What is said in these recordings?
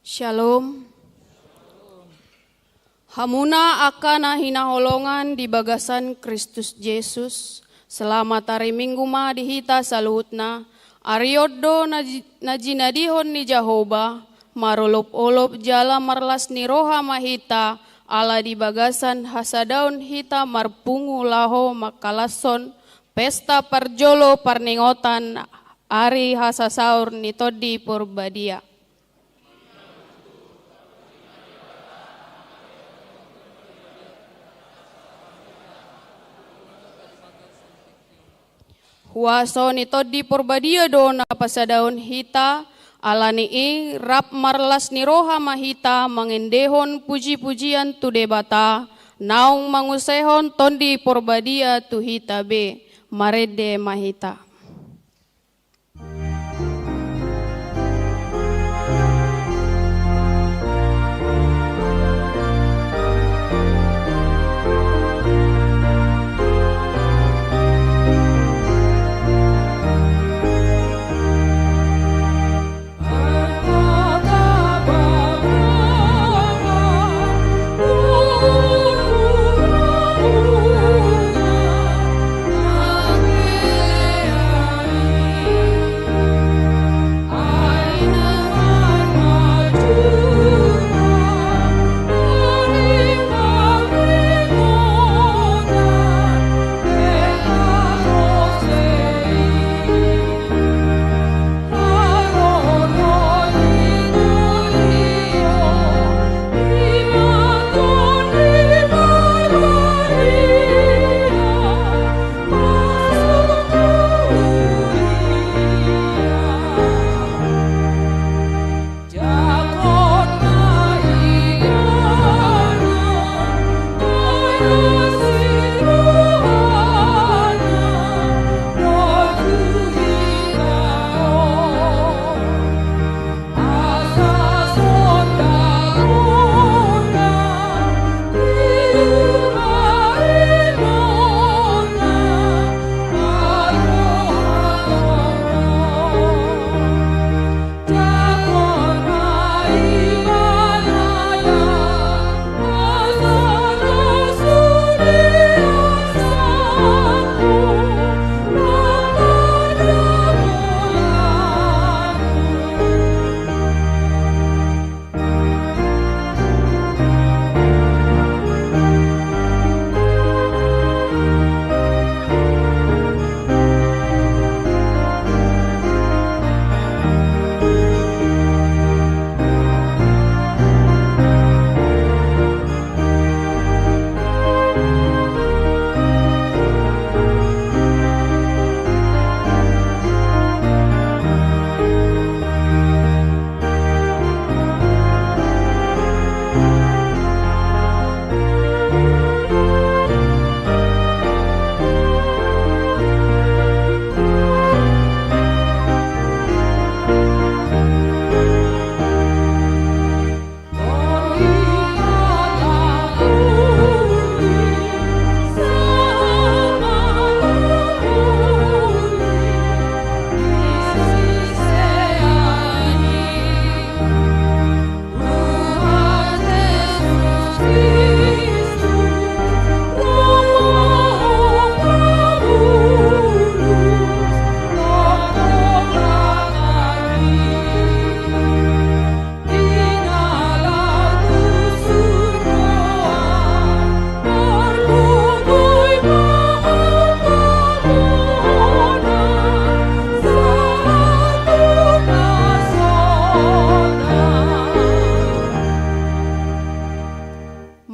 Shalom. Hamuna akan hinaholongan di bagasan Kristus Yesus. Selamat hari Minggu ma dihita saluhutna. Ariodo najinadihon ni Jehovah. Marolop-olop jala marlas ni roha mahita. Ala di bagasan hasadaun hita marpungu laho makalason. Pesta parjolo parningotan. Ari hasasaur ni todi purbadia. Huaso ni todi purbadia dona pasadaun hita alani rap marlas ni roha mahita mengendehon puji-pujian tu debata naung mangusehon tondi purbadia tu hita be marede mahita.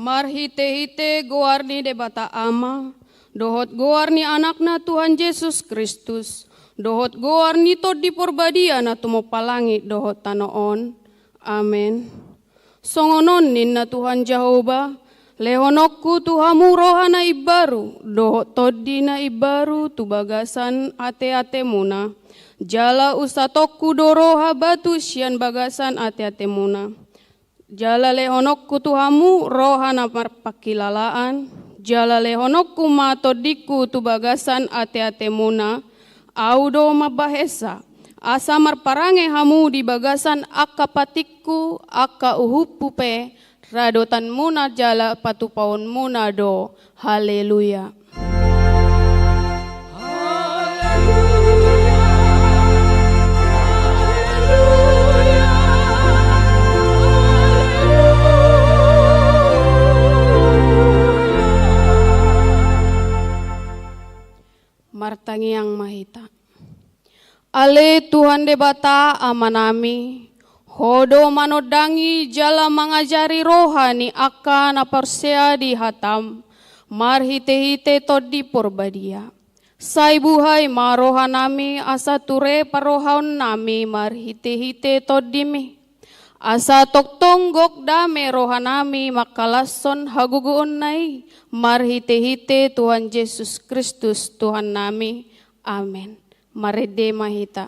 Marhite-hite goarni debata ama, dohot goarni anakna Tuhan Yesus Kristus, dohot goarni todi purbadia na tumopalangi dohot tanoon. Amen. Songonon ninna Tuhan Jehovah, lehonokku tuhamu rohana ibaru, dohot todi na ibaru tu bagasan ate-ate muna. Jala usatokku doroha batu sian bagasan ate-ate muna. Jala lehonokku tuhamu rohana marpakilalaan, jala lehonokku matodiku tu bagasan ate-ate muna, audo mabahesa, asa marparange hamu di bagasan akka patikku akka uhupupe radotan muna jala patupaun muna do. Haleluya. Martangi yang mahita. Ale Tuhan debata amanami, hodo manodangi jala mengajari rohani akan aparsea di hatam, marhite-hite todi porbadia. Saibuhai marohanami asa ture parohaun nami marhite-hite todimi. Asa toktonggok dame rohanami makalason haguguon nai, marhite-hite Tuhan Yesus Kristus Tuhan nami. Amin. Marede mahita.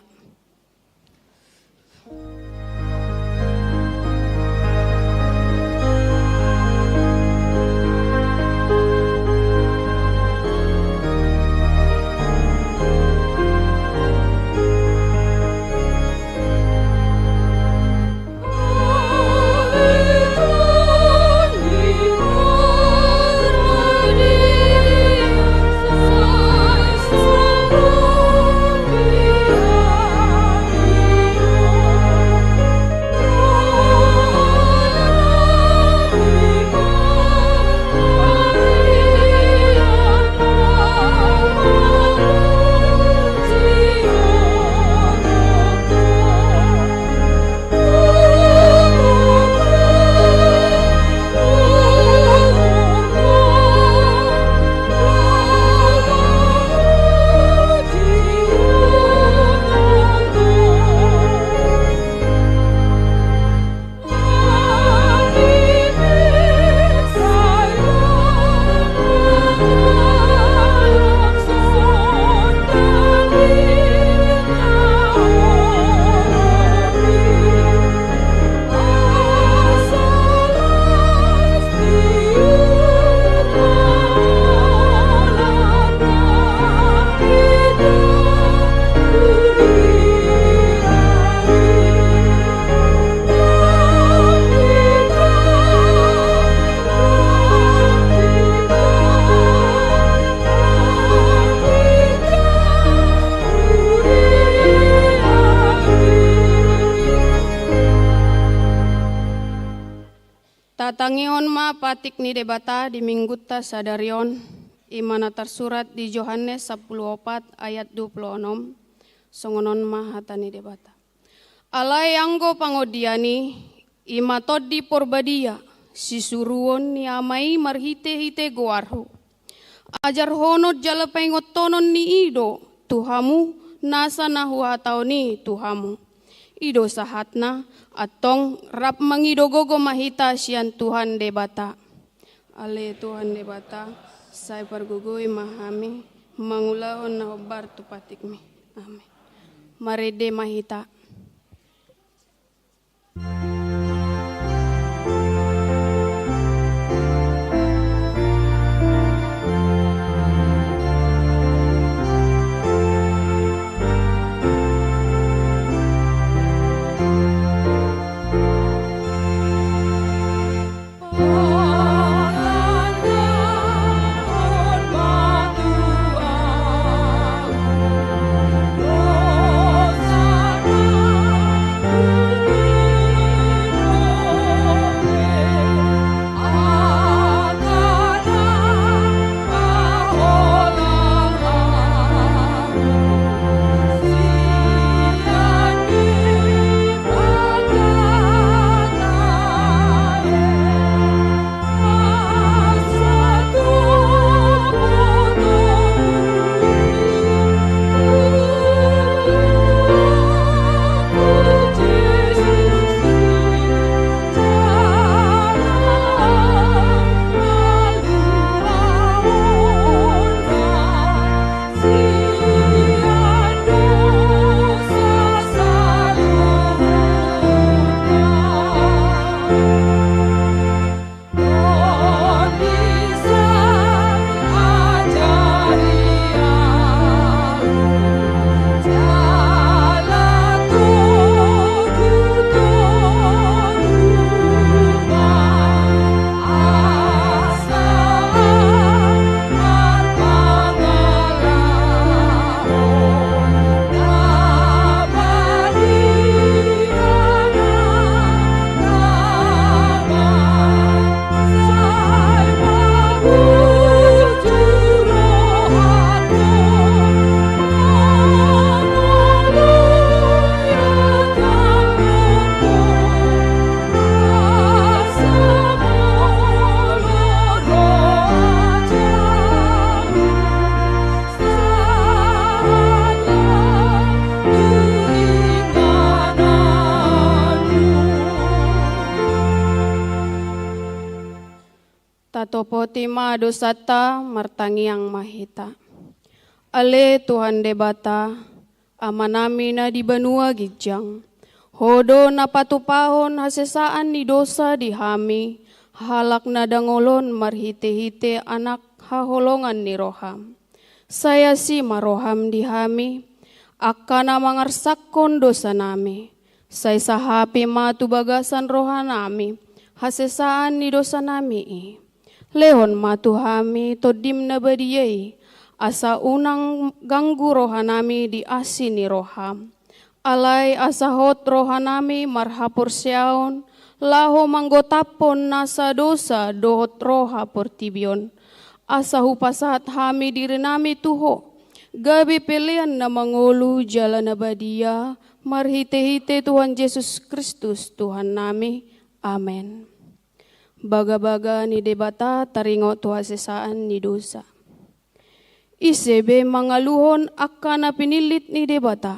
Tatangion ma patik ni debata di mingguta sadarion imana tersurat di Yohanes 14 ayat 26 songonon ma hatani debata. Alai anggo pangodiani ima todi porbadia sisuruon ni amai marhite-hite goarho. Ajar honot jala pengotonon ni ido tuhamu nasa nahu hataoni tuhamu. Ido sahatna atong rap mangidogogo mahita sian Tuhan debata. Ale Tuhan debata saya pergugui mahami mangulaon na hobar tupatikmi. Amin. Marede mahita. Sana Katopoti ma dosata martangiang mahita. Ale Tuhan debata, amanami na di banua gijang. Hodo na patupahon hasesaan ni dosa di hami, halak na dangolon marhite-hite anak haholongan ni roham. Saya si maroham di hami, akana mangarsakon dosa nami. Saya sahapi matu bagasan roha nami, hasesaan ni dosa nami. Lehon matu hami todim na badiyai, asa unang ganggu rohanami di asini roham. Alai asa hot rohanami marhapur siaon, laho manggotapon nasa dosa dohot roha portibion. Asa hupasat hami diri nami tuho, gabi pilihan na mangulu jalan abadia, marhite-hite Tuhan Yesus Kristus Tuhan nami. Amen. Baga-baga ni debata taringo tuha sesaan ni dosa. Isebe mangaluhon akana pinilit ni debata.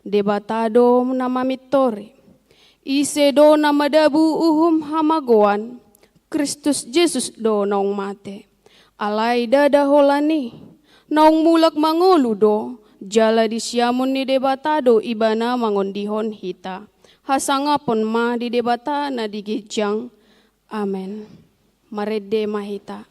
Debatado na mamitore. Ise do na madabu hamagoan. Kristus Jesus do naong mate. Alay dadaholani. Naong mulak mangulu do. Jala di siamon ni debatado iba na mangondihon hita. Hasangapon ma di debata na digijang. Amen. Marede mahita.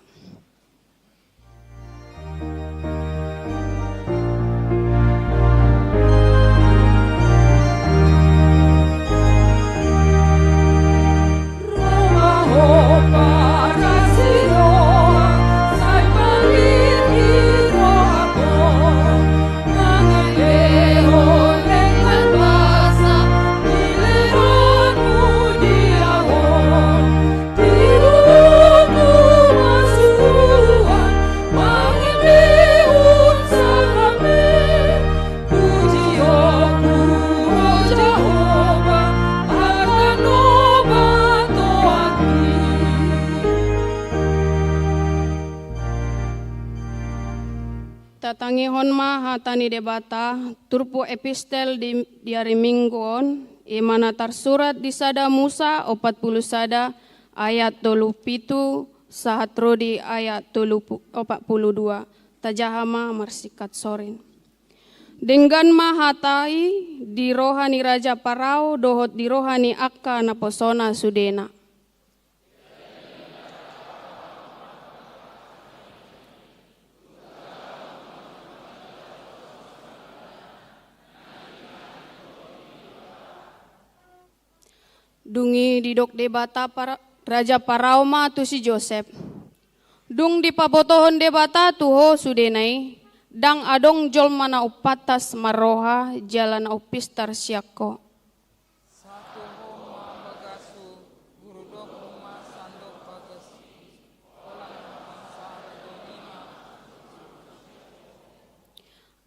Tatangihon ma hatani debata turpu epistel di hari mingguon imana tersurat di sada Musa 40 sada ayat 37 sahat rodi ayat 42 tajahama marsikat sorin. Dengan mahatai di rohani Raja Parao dohot di rohani akka na posona sudena. Dungi didok debata para Raja Parao ma tu si Joseph. Dung di pabotohon debata tuho sudenai. Dang adong jol mana upatas maroha jalan upistar siako. Satu homa bagasu gurudok rumah sandok bagas. Olan mansara donima.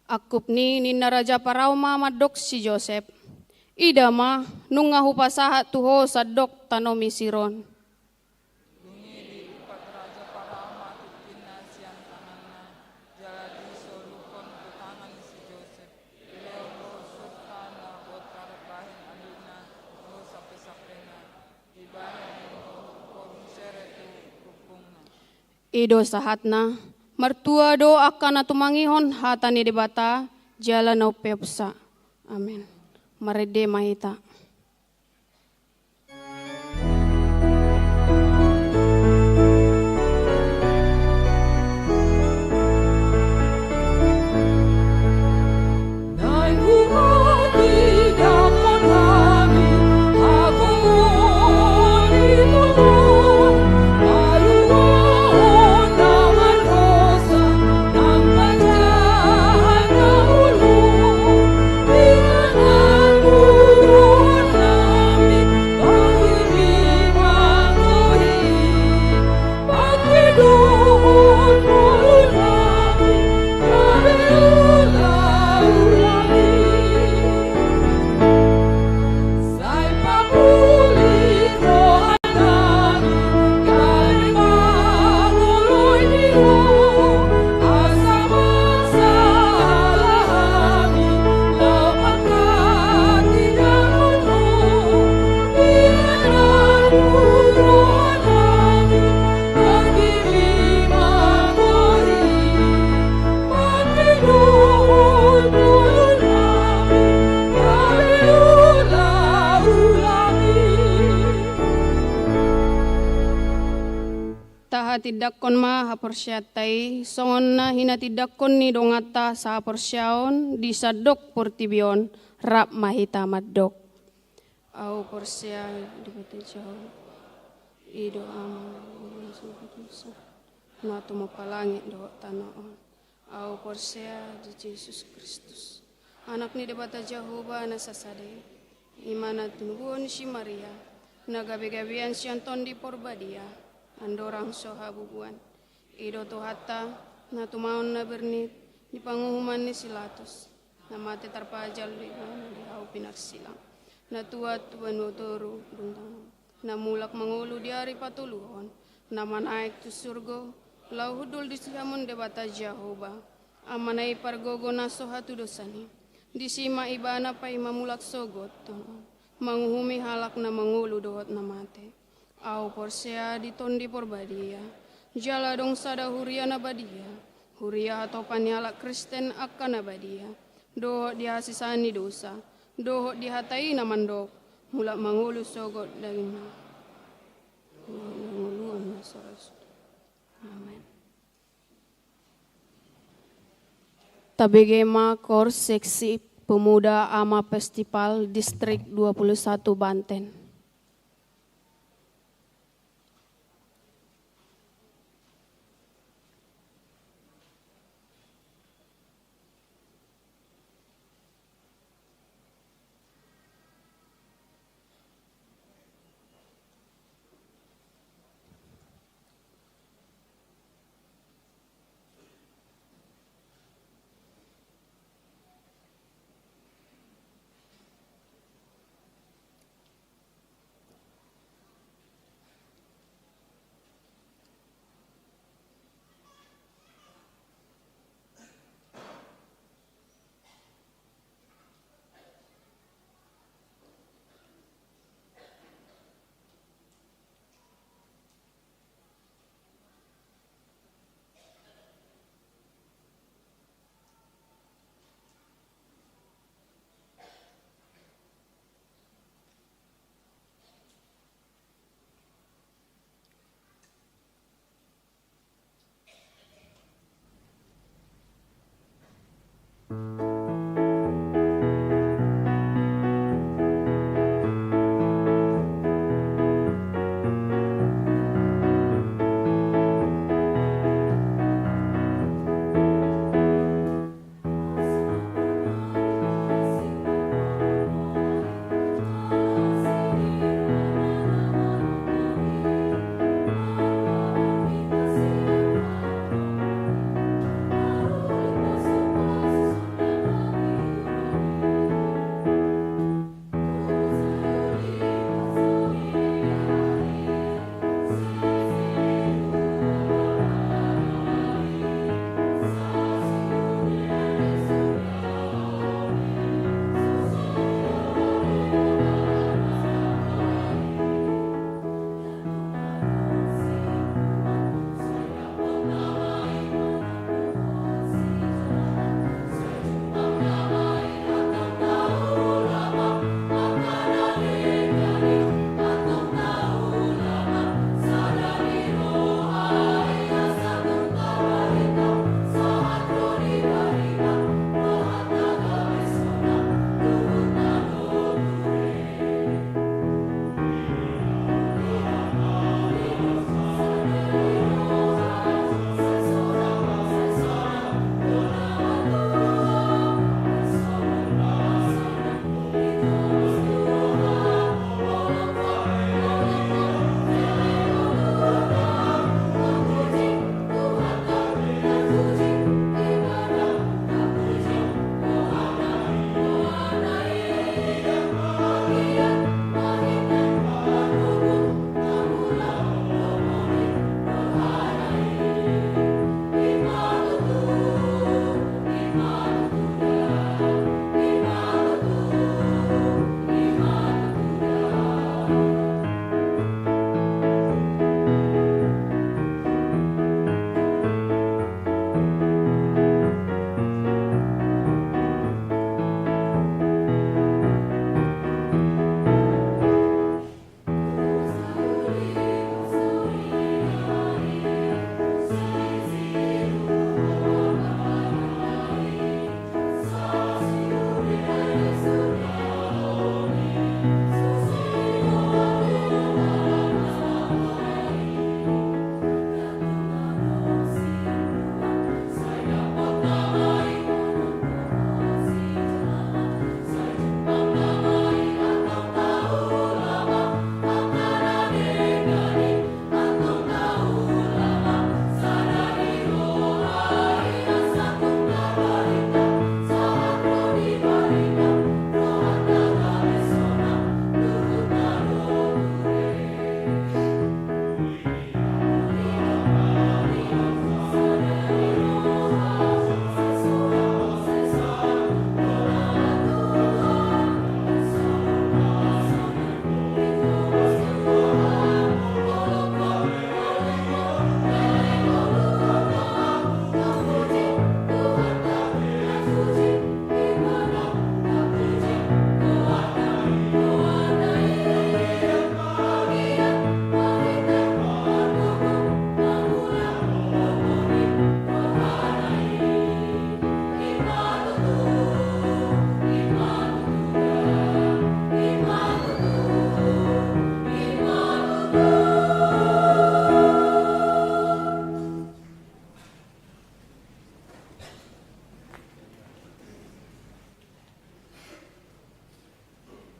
Akup ni nina Raja Parao ma madok si Joseph. Ida ma nung ngahupasahat tuho sadok tanomi siron. Dungi di upat Raja Parama tutina siang tanganna. Jaladi solukon ku tangan si Joseph. Ileo lo sultana botar bahin aduna. Lo sape-sapena. Ibahin lo korum seretu rupungna. Ido sahatna mertua do akan atumangihon hatani debata jalan au pepsa. Amin. Marede mahita. Rosa tidakkon ma haporsyatai, songon na hina tidakkon ni dongata sa haporsyaon, di sadok portibion, rap mahita maddok. Au porsya di bata jauh, ido ama, na tumapalangit do tanoon. Au porsya di Yesus Kristus. Anak ni di bata Jehovah na sasade, imana tunubuan si Maria, nagabi-gabian si Anton di porbadia, andorang sohabubuan. Ido to hatta na tumaon na bernit di panguhuman ni Silatus. Na mati tarpajal di hau pinarsilang. Na tuat wanuturu duntang. Na mulak mangulu di hari patuluhon. Na manaik tu surgo. Lau hudul di sihamun debata Jehovah. Amanai pargogo na sohatu dosani. Di sima ibana pai mamulak sogot. Manguhumi halak na mangulu dohot na mate. Au porsea di tondi porbadia. Jala dong sada huria na badia. Huria atau panialak Kristen akan na badia. Dohot dihasisani dosa. Dohot dihatai na mandok. Mulak mangulu sogot daging na. Manguluan na soras. Amen. Tabegema Kor Seksi Pemuda Ama Festival Distrik 21 Banten.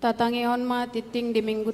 Tatangihon ma titing di minggu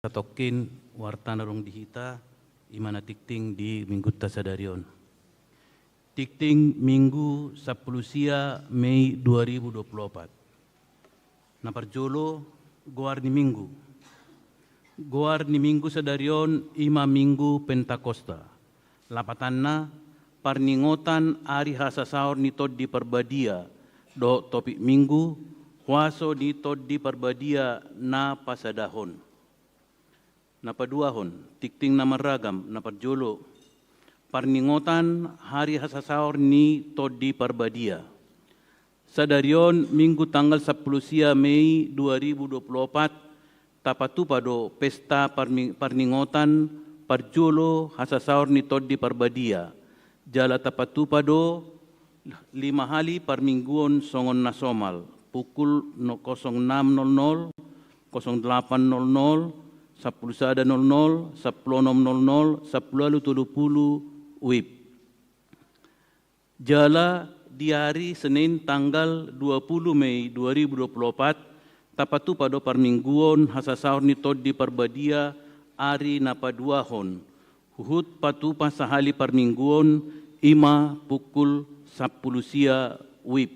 katokin wartana rong dihita imana tikting di minggu tasadarion. Tikting Minggu 10 Mei 2024. Naparjolo goar ni Minggu. Goar ni Minggu sadarion ima Minggu Pentakosta. Lapatanna parningotan ari hasasaor ni tod di perbadia do topik Minggu huaso ni tod di perbadia na pasadahon. Napaduahon tikting namaragam naparjolo parningotan hari hasasaor ni todi parbadia. Sadarion Minggu tanggal 10 Mei 2024 tapatu pado pesta parningotan parjolo hasasaor ni todi parbadia. Jala tapatu pado 5 hali parmingguon songon nasomal pukul 06.00, 08.00, 10.00, 10.00, 10.30, 10.30 WIB. Jala di hari Senin tanggal 20 Mei 2024 tapatu pada parmingguon hasasaor ni tod di parbadia ari napaduahon. Huhut patu pasahali parmingguon ima pukul 10 WIB.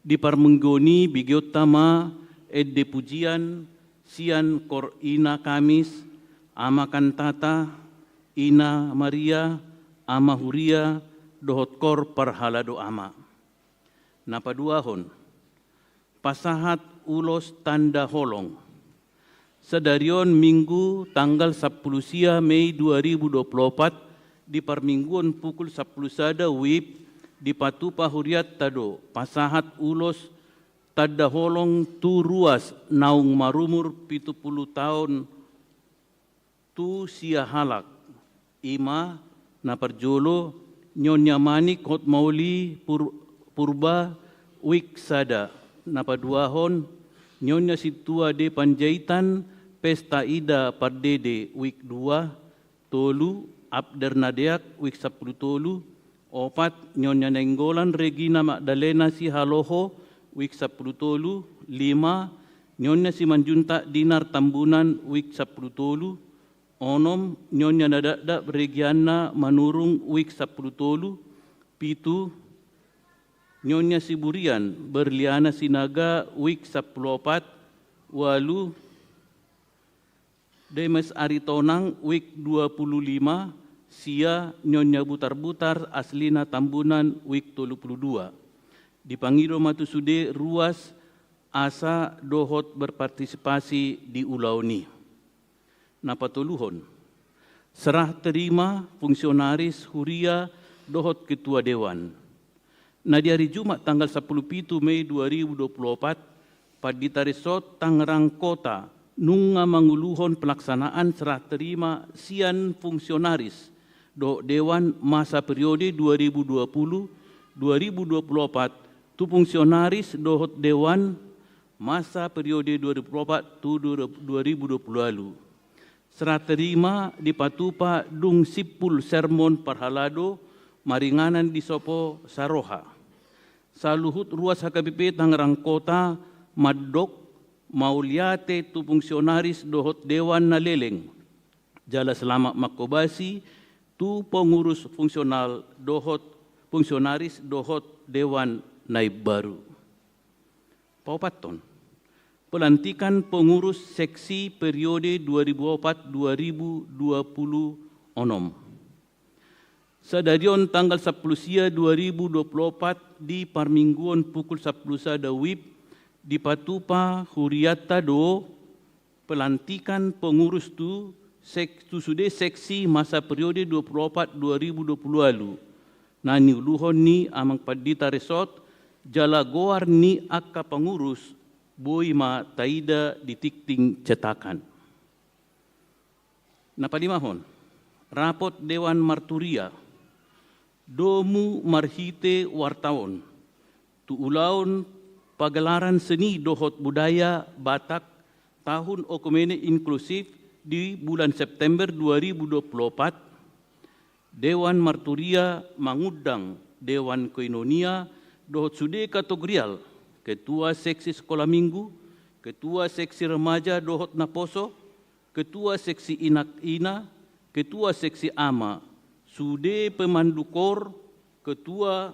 Di parminggoni bigiotama edde pujian sian kor ina Kamis, ama kantata, ina Maria, ama Huria, dohot kor parhalado ama. Napaduahon, pasahat ulos tanda holong. Sedarion Minggu tanggal 10 Mei 2024 di parmingguan pukul 10 sada WIB di Patupa Huriat tado, pasahat ulos tada holong tu ruas naung marumur 70 tahun tu sia halak ima na parjolo nyonya manik hot mauli purba wik sada na paduahon nyonya situa de panjaitan pesta ida pardede wik 2 tolu abder nadeak wik 10 tolu opat nyonya nenggolan Regina Magdalena si haloho wik 10 tolu, 5 nyonya Simanjunta Dinar Tambunan wik 10 tolu, 6 nyonya Nadada Regiana Manurung wik 10 tolu, 7 nyonya Siburian Berliana Sinaga wik 14, 8 Demes Aritonang wik 25, sia nyonya Butar-Butar Aslina Tambunan wik 32. Dipanggil matu sude ruas asa dohot berpartisipasi di ulau ni. Napatuluhon, serah terima fungsionaris Huria dohot ketua dewan. Nah di hari Jumat tanggal 10 Mei 2024 Padita Resort Tangerang Kota nunga manguluhon pelaksanaan serah terima sian fungsionaris dohot dewan masa periode 2020-2024 tu fungsionaris dohot dewan masa periode 2024-2020 lalu. Serah terima di Patupa Dung Sipul Sermon Parhalado Maringanan di Sopo Saroha. Saluhut ruas HKBP Tangerang Kota Madok Mauliate tu fungsionaris dohot dewan Naleleng. Jala Selamat Makobasi tu pengurus fungsionaris dohot dewan Naib Baru. Paupaton, pelantikan pengurus seksi periode 2004-2020 onom. Sadarion tanggal 10 Sia 2024 di parmingguan pukul 10 sada WIB di Patupa Huriata do pelantikan pengurus tu sudah seksi masa periode 2024-2020 lalu. Nani uluhon ni amang Padita Resort jala goar ni akka pengurus boy ma taida ditikting cetakan. Napadimahon, rapot Dewan Marturia, domu marhite wartawan, tu ulaun pagelaran seni dohot budaya Batak tahun Okumene inklusif di bulan September 2024, Dewan Marturia mengundang Dewan Koinonia dohot sude kategorial, Ketua Seksi Sekolah Minggu, Ketua Seksi Remaja dohot Naposo, Ketua Seksi Inak-Ina, Ketua Seksi AMA, Sude Pemandukor, Ketua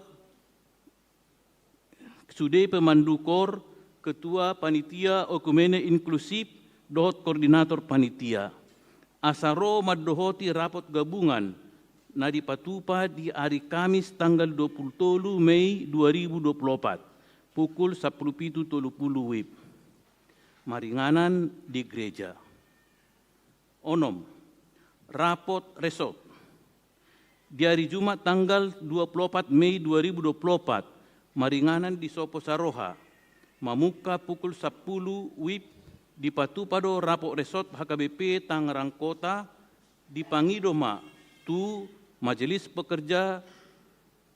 Panitia Okumene Inklusif, dohot Koordinator Panitia. Asaro maddohoti rapot gabungan na dipatupa di hari Kamis tanggal 23 Mei 2024 pukul 17.30 WIB. Maringanan di gereja. Onom, rapot resort. Di hari Jumat tanggal 24 Mei 2024, maringanan di Sopo Saroha, mamuka pukul 10 WIB di Patupado rapot resort HKBP Tangerang Kota, di Pangidoma tu Majelis Pekerja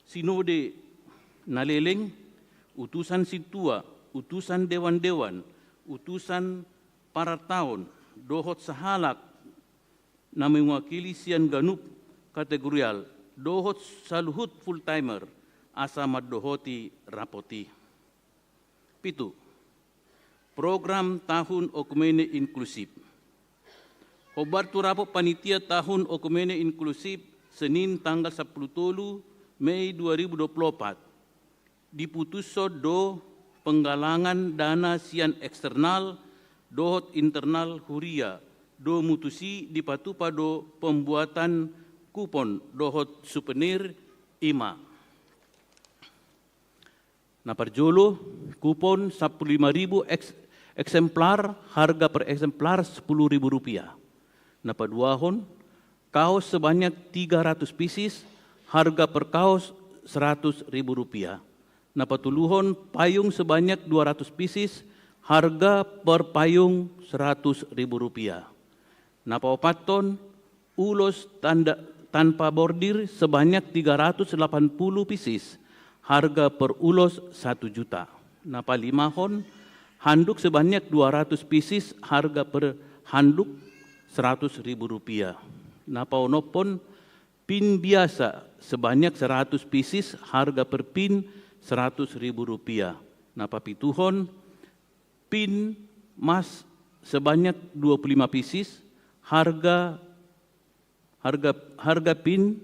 Sinode Naleleng, utusan Situa, utusan Dewan-Dewan, utusan Parataon, dohot Sahalak, na mewakili Sian Ganup kategorial, dohot Saluhut full-timer, asa maddohoti rapoti. Pitu, program tahun Okumene Inklusif. Hobar tu rapot panitia tahun Okumene Inklusif Senin tanggal 10 Mei 2024. Diputus do penggalangan dana sian eksternal dohot internal huria do mutusi dipatupa do pembuatan kupon dohot souvenir IMA. Na parjolo kupon 15.000 eksemplar, harga per eksemplar Rp10.000. Na paduahon kaos sebanyak 300 pieces, harga per kaos Rp100.000. Na patuluhon payung sebanyak 200 pieces, harga per payung Rp100.000. Na paupaton ulos tanpa bordir sebanyak 380 pieces, harga per ulos 1 juta. Na palimahon handuk sebanyak 200 pieces, harga per handuk Rp100.000. Na paunopon pin biasa sebanyak 100 pieces, harga per pin Rp100.000. Na papituhon pin mas sebanyak 25 pieces, harga pin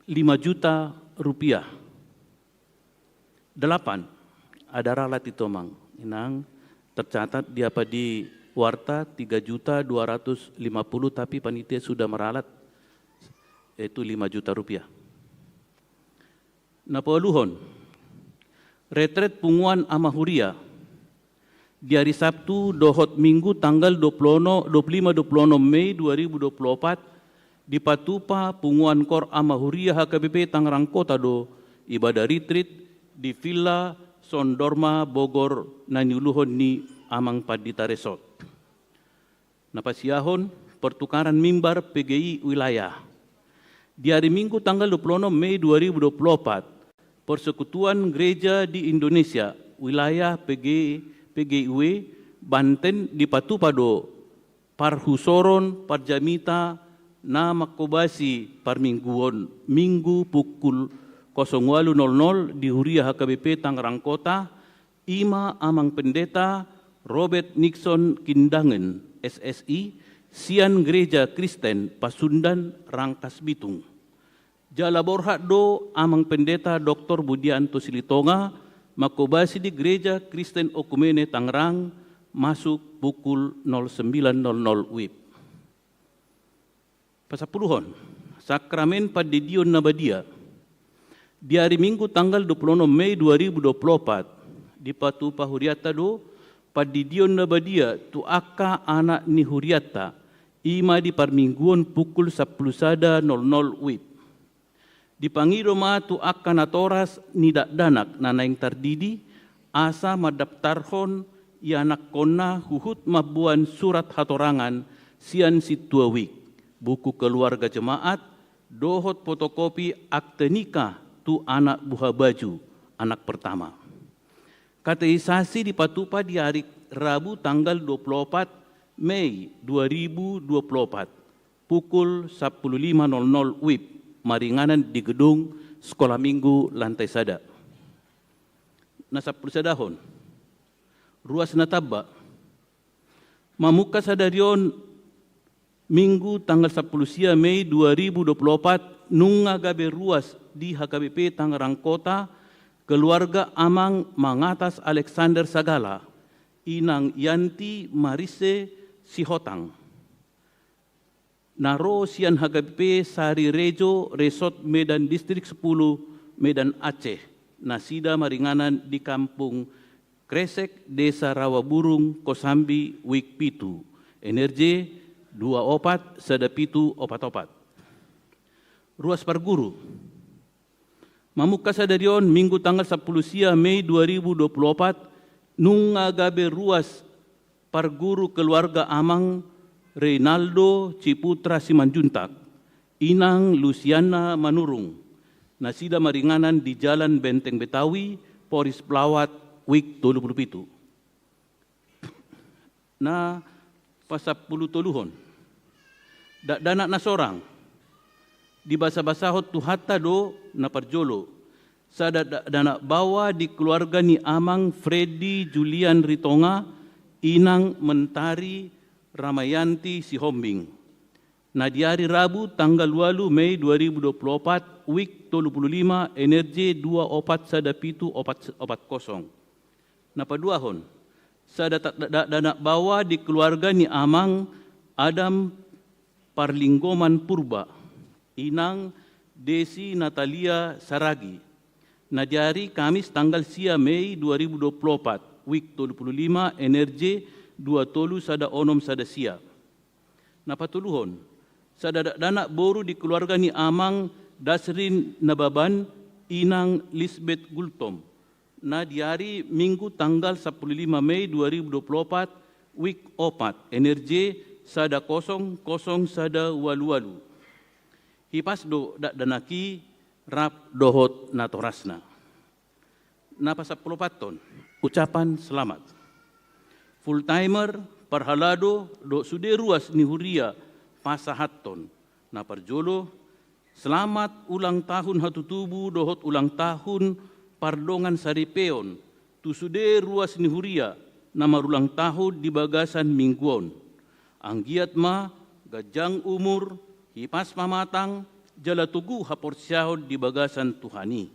Rp5 juta. 8. Ada ralat itomang inang tercatat di apa di warta 3.250.000, tapi panitia sudah meralat itu Rp5 juta. Napaluhon retret punguan amahuria di hari Sabtu dohot Minggu tanggal 25-26 Mei 2024 di Patupa punguan kor amahuria HKBP Tangerang Kota do ibadah retreat di Villa Sondorma Bogor nanyuluhon ni amang Padita Resort. Napasiahon pertukaran mimbar PGI wilayah. Di hari Minggu tanggal 26 Mei 2024, Persekutuan Gereja di Indonesia wilayah PGIW Banten di Patupado Parhusoron Parjamita na makobasi parmingguon Minggu pukul 08.00 di Huria HKBP Tangerang Kota, Ima Amang Pendeta Robert Nixon Kindangen SSI, Sian Gereja Kristen Pasundan Rangkas Bitung. Jala borhak do Amang Pendeta Dr. Budianto Silitonga makobasi di Gereja Kristen Okumene Tangerang masuk pukul 09.00 WIB. Pasapuluhon, Sakramen Padidion Nabadia. Di hari Minggu tanggal 26 Mei 2024 di Patupa Huriata do Padidion Nabadia tu aka anak ni Huriata ima di parmingguan pukul 10.00 WIB. Di Pangidoma tu aka natoras nidak danak nanaing tardidi asa madaptarhon ianak kona huhut mabuan surat hatorangan sian situawik buku keluarga jemaat dohot fotokopi akte nikah tu anak buah baju anak pertama. Kateisasi di Patupa di hari Rabu tanggal 24 Mei 2024 pukul 15.00 WIB maringanan di gedung Sekolah Minggu lantai sada. Na 10 sadahon ruas nataba Mamuka sadarion Minggu tanggal 10 Mei 2024 nunga gabe ruas di HKBP Tangerang Kota, keluarga Amang Mangatas Alexander Sagala, Inang Yanti Marise Sihotang. Naro sian HKBP Sari Rejo Resort Medan Distrik 10 Medan Aceh, nasida maringanan di kampung Kresek, Desa Rawaburung, Kosambi, Wik Pitu, energi 24 sada pitu opat-opat. Ruas Parguru. Mamuka sadarion Minggu tanggal 10 Mei 2024 nunga gabe ruas Parguru keluarga Amang Reynaldo Ciputra Simanjuntak, Inang Luciana Manurung, nasida maringanan di Jalan Benteng Betawi, Poris Pelawat, Wik 27. Na pasapulu toluhon. Dana na sorang di basa-basahot tuhata do na parjolo sada dana bawa di keluarga ni Amang Freddy Julian Ritonga, Inang Mentari Ramayanti Sihombing, na di hari Rabu tanggal 8 Mei 2024 Wik 35 energi 24 sada pitu 440 na paduahon sada dana bawa di keluarga ni Amang Adam Parlinggoman Purba, Inang Desi Natalia Saragi, na di hari Kamis tanggal 10 Mei 2024, Wik 25, energi 2 tolu sada onom sada sia. Na patuluhon, sada dana boru di keluarga ni Amang Dasrin Nababan, Inang Lisbeth Gultom, na di hari Minggu tanggal 15 Mei 2024, Wik 4, energi sada 00 sada walu-walu. Hipas do danaki rap dohot natorasna. Napa 10 ton, ucapan selamat. Full timer parhalado do sude ruas ni huria pasahaton. Na parjolo selamat ulang tahun hatutubu dohot ulang tahun pardongan saripeon. Tu sude ruas ni huria nama ulang tahun di bagasan mingguon. Anggiat ma gajang umur hipas mamatang jala tugu haporsyahod di bagasan Tuhani.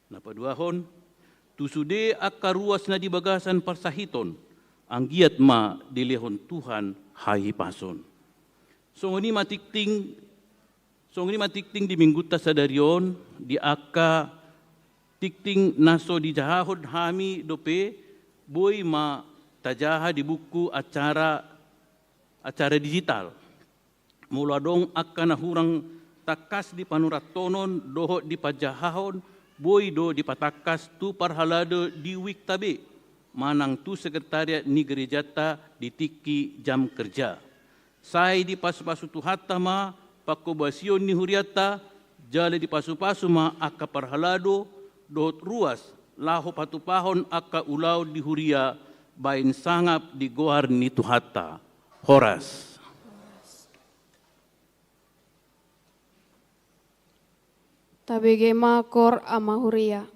Napaduahon tusude akka ruas na di bagasan parsahiton anggiat ma dilehon Tuhan hahipason. So ngoni matikting di mingguta sadarion di akka tikting naso di jahahod hami dope boy ma tajaha di buku acara digital. Mula dong akan nahurang takas di panuratonon doho di pajahahon boy do di patakas tu parhalado di wik tabe manang tu sekretariat ni gerejata di tiki jam kerja. Sai di pasu-pasu tu hatta ma pakobasion ni huriata jale di pasu-pasu ma akka parhalado dohot ruas laho patupahon akka ulau di huria bain sangap di gohar ni tu hatta. Horas. Tabege makor amahuria.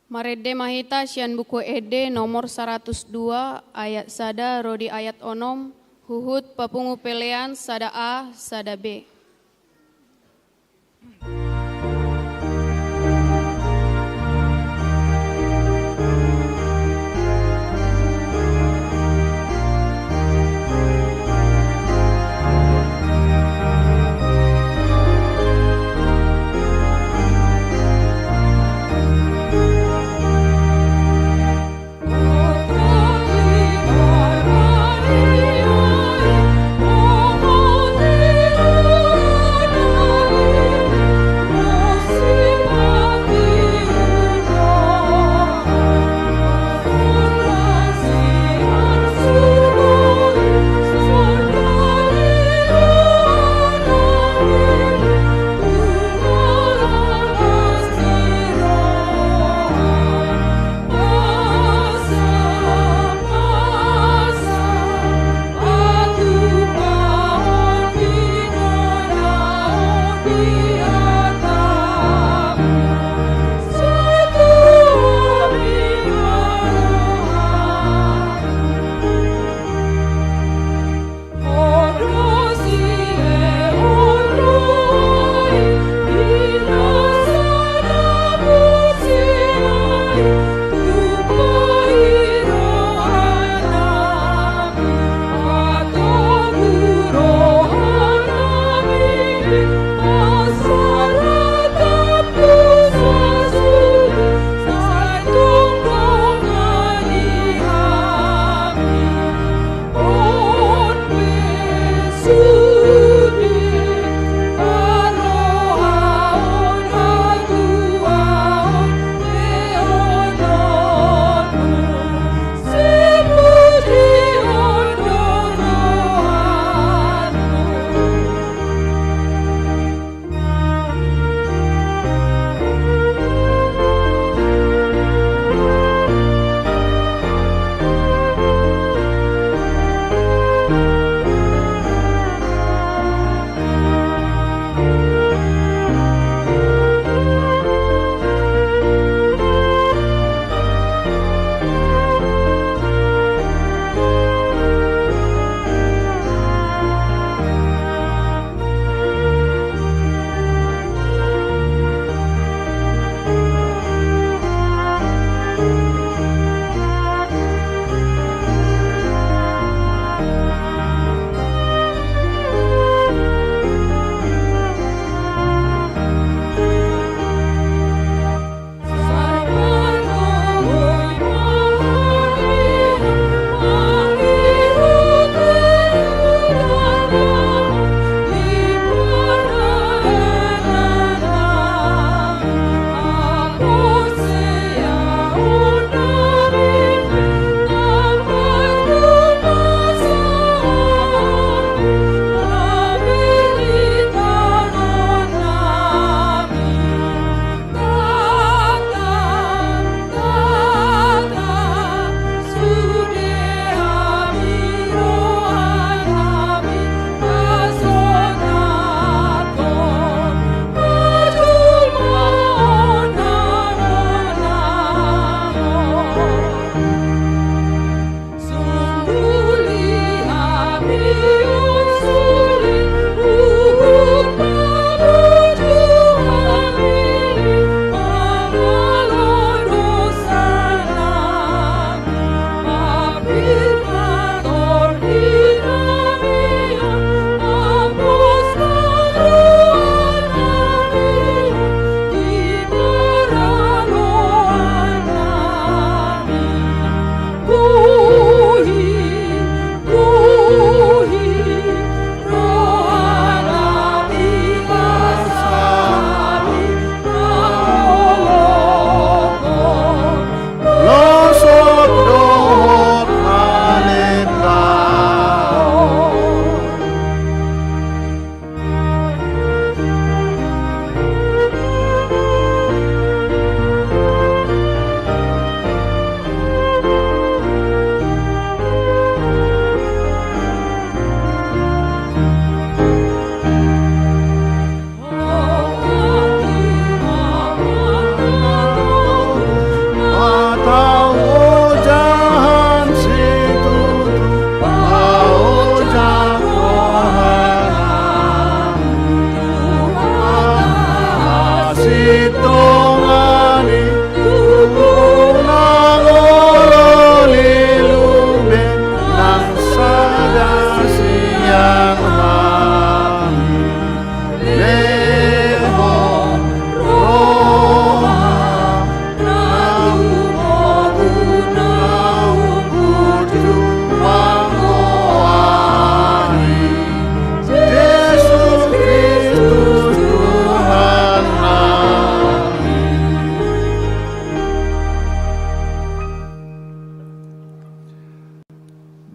Marede mahita sian buku ede nomor 102 ayat sada rodi ayat onom huhut papungu pelean sada A sada B. Oh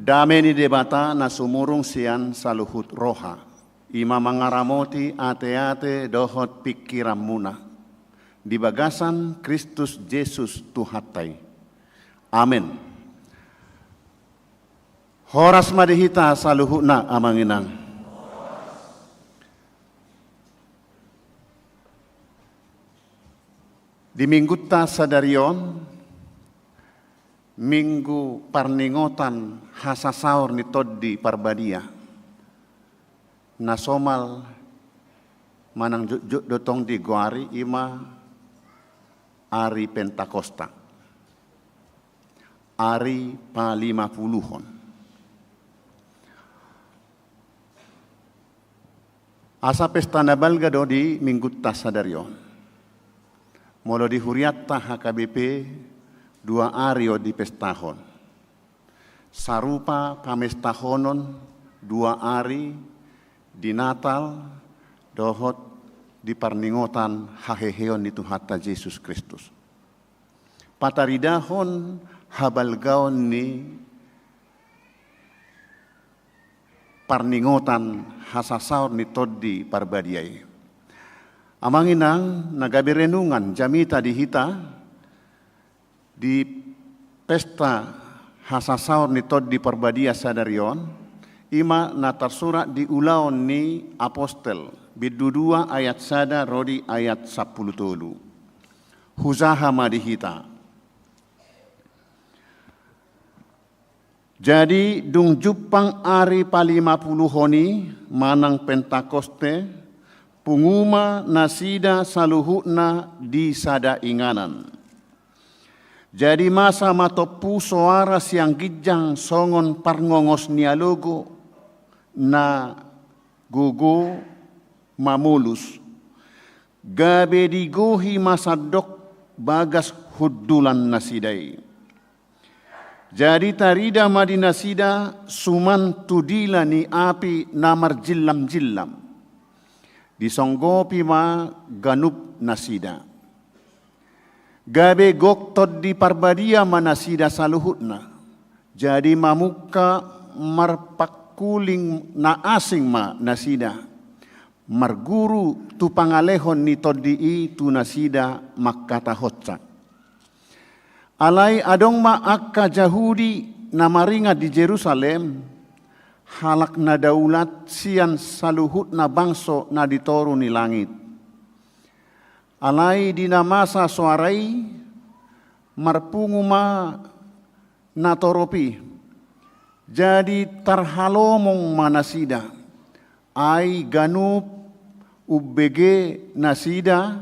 Dame ni debata na sumurung sian saluhut roha. Ima mangaramoti ate-ate dohot pikiran muna. Di bagasan Kristus Yesus Tuhatai. Amin. Horas madihita saluhutna amanginang. Di minggu ta sadarion, minggu parningotan hasasaur ni toddi parbadia. Nasomal manang juk dotong di guari ima ari Pentakosta. Ari pa-50-on. Asa pesta nabalga do di minggu ta sadarion. Molo di huriatta HKBP 2 ario di pestahon. Sarupa pamestahonon 2 ari di Natal dohot di parningotan haheheon itu hatta Yesus Kristus. Pataridahon habalgaon ni parningotan hasasaur ni toddi parbadiai. Amanginang nagabi renungan jamita dihita di pesta hasasaur ni toddi parbadia sadarion ima natarsurat di ulaon ni apostel bidudua ayat sada rodi ayat 10 tolu. Huzaha madihita. Jadi dung jupang ari pa-50 honi manang Pentakoste punguma nasida saluhutna di sada inganan. Jadi masa matopu suara siang gijang songon parngongos nialogo na gugu mamulus. Gabe digohi masadok bagas hudulan nasidai. Jadi tarida madi nasida suman tudila ni api namar jillam-jillam. Disonggopi ma ganup nasida. Gabe goktod di parbadia manasida saluhutna. Jadi mamuka marpakuling na asing ma nasida. Marguru tu pangalehon ni toddi tu nasida makkata hotsa. Alai adong ma akka Jahudi na maringa di Jerusalem. Halak na daulat sian saluhut na bangso na ditoru ni langit. Alai dinamasa suarai marpunguma na toropi. Jadi tarhalomong manasida. Ai ganup ubege nasida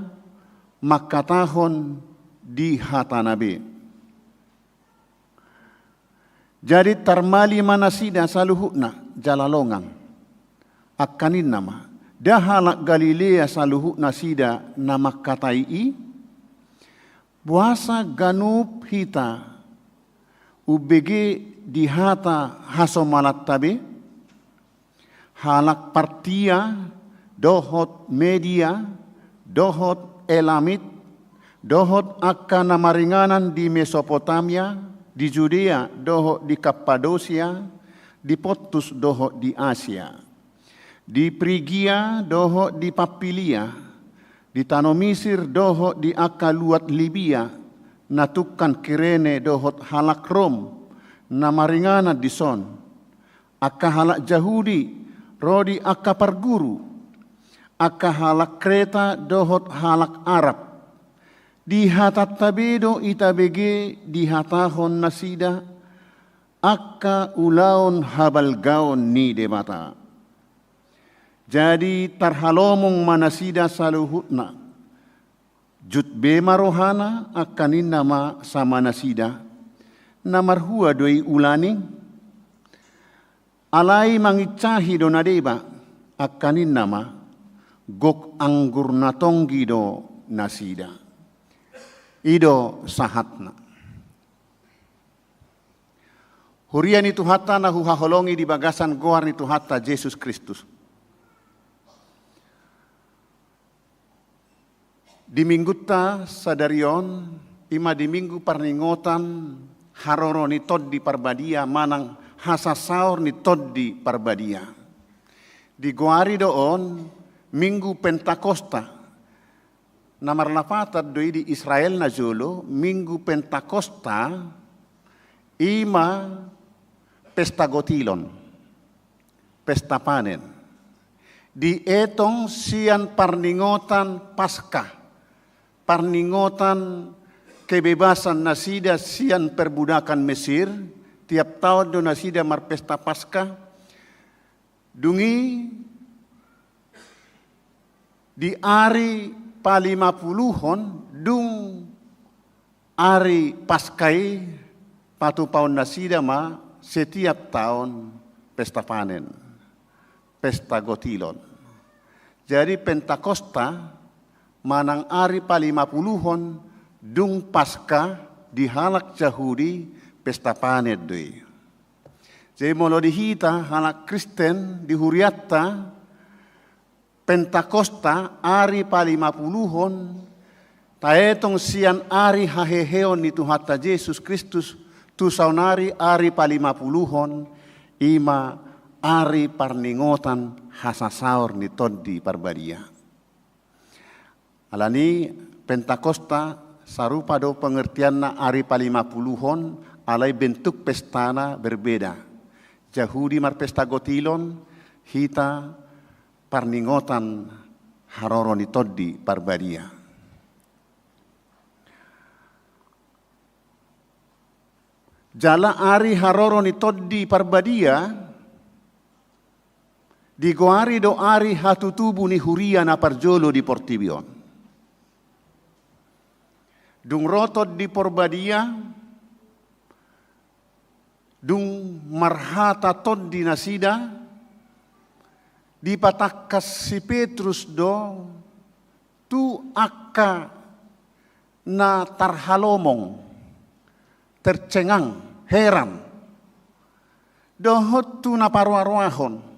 makatahon di hatanabe. Jadi tarmali manasida saluhutna jalalongang. Akanin nama. Dahalak Galilea saluhutna sida nama katai. Buasa ganup hita. Ubege dihata hasomalat tabe. Halak partia. Dohot media. Dohot elamit. Dohot akka namaringanan di Mesopotamia. Di Judea doho di Kappadosia, di Pontus doho di Asia, di Prigia doho di Papilia, di Tanah Mesir doho di akaluat Libya, natukan Kirene doho halak Rom, namaringana di son, akka halak Jahudi, rodi akka parguru, akka halak Kreta doho halak Arab. Di hatat tabedo itabege di hatahon nasida akka ulaon habalgaon ni debata. Jadi tarhalomong manasida saluhutna. Jutbe marohana akanin nama sama nasida. Namarhua doi ulaning. Alai mangicahi donadeba akanin nama gok anggur natonggi do nasida. Ido sahatna. Hurian itu hatta na huhaholongi di bagasan goar itu hatta Yesus Kristus. Di minggu ta sadarion, ima di minggu parningotan haroroni tod di parbadia manang hasasaur ni toddi parbadia. Di goari doon, Minggu Pentakosta, namar lapatat doi di Israel na jolo, Minggu Pentakosta, ima pesta gotilon, pesta panen. Di etong sian parningotan Paskah, parningotan kebebasan nasida sian perbudakan Mesir, tiap tahun do nasida mar pesta Paskah, dungi di hari pa-50 dung hari Paskai patu paun nasida ma setiap tahun pesta panen, pesta gotilon. Jadi Pentakosta manang hari pa-50 dung Pasca dihalak Yahudi pesta panen doi. Jadi molo dihita halak Kristen di Huriatta Pentakosta ari pa-50 taetong sian ari haheheon ni Tuhata Yesus Kristus tu saunari ari pa-50 ima ari parningotan hasasaur ni toddi parbadia. Alani Pentakosta sarupa do pengertianna ari pa-50 alai bentuk pestana berbeda. Yahudi mar pesta gotilon, hita parningotan haroro ni toddi parbadia. Jala ari haroro ni toddi parbadia, di goari do ari hatutubu ni huria na parjolo di Portibion. Dung rotod di porbadia, dung marhata toddi nasida, di patakkas si Petrus do, tu akka na tarhalomong, tercengang, heran, dohot tu na parwarwahon.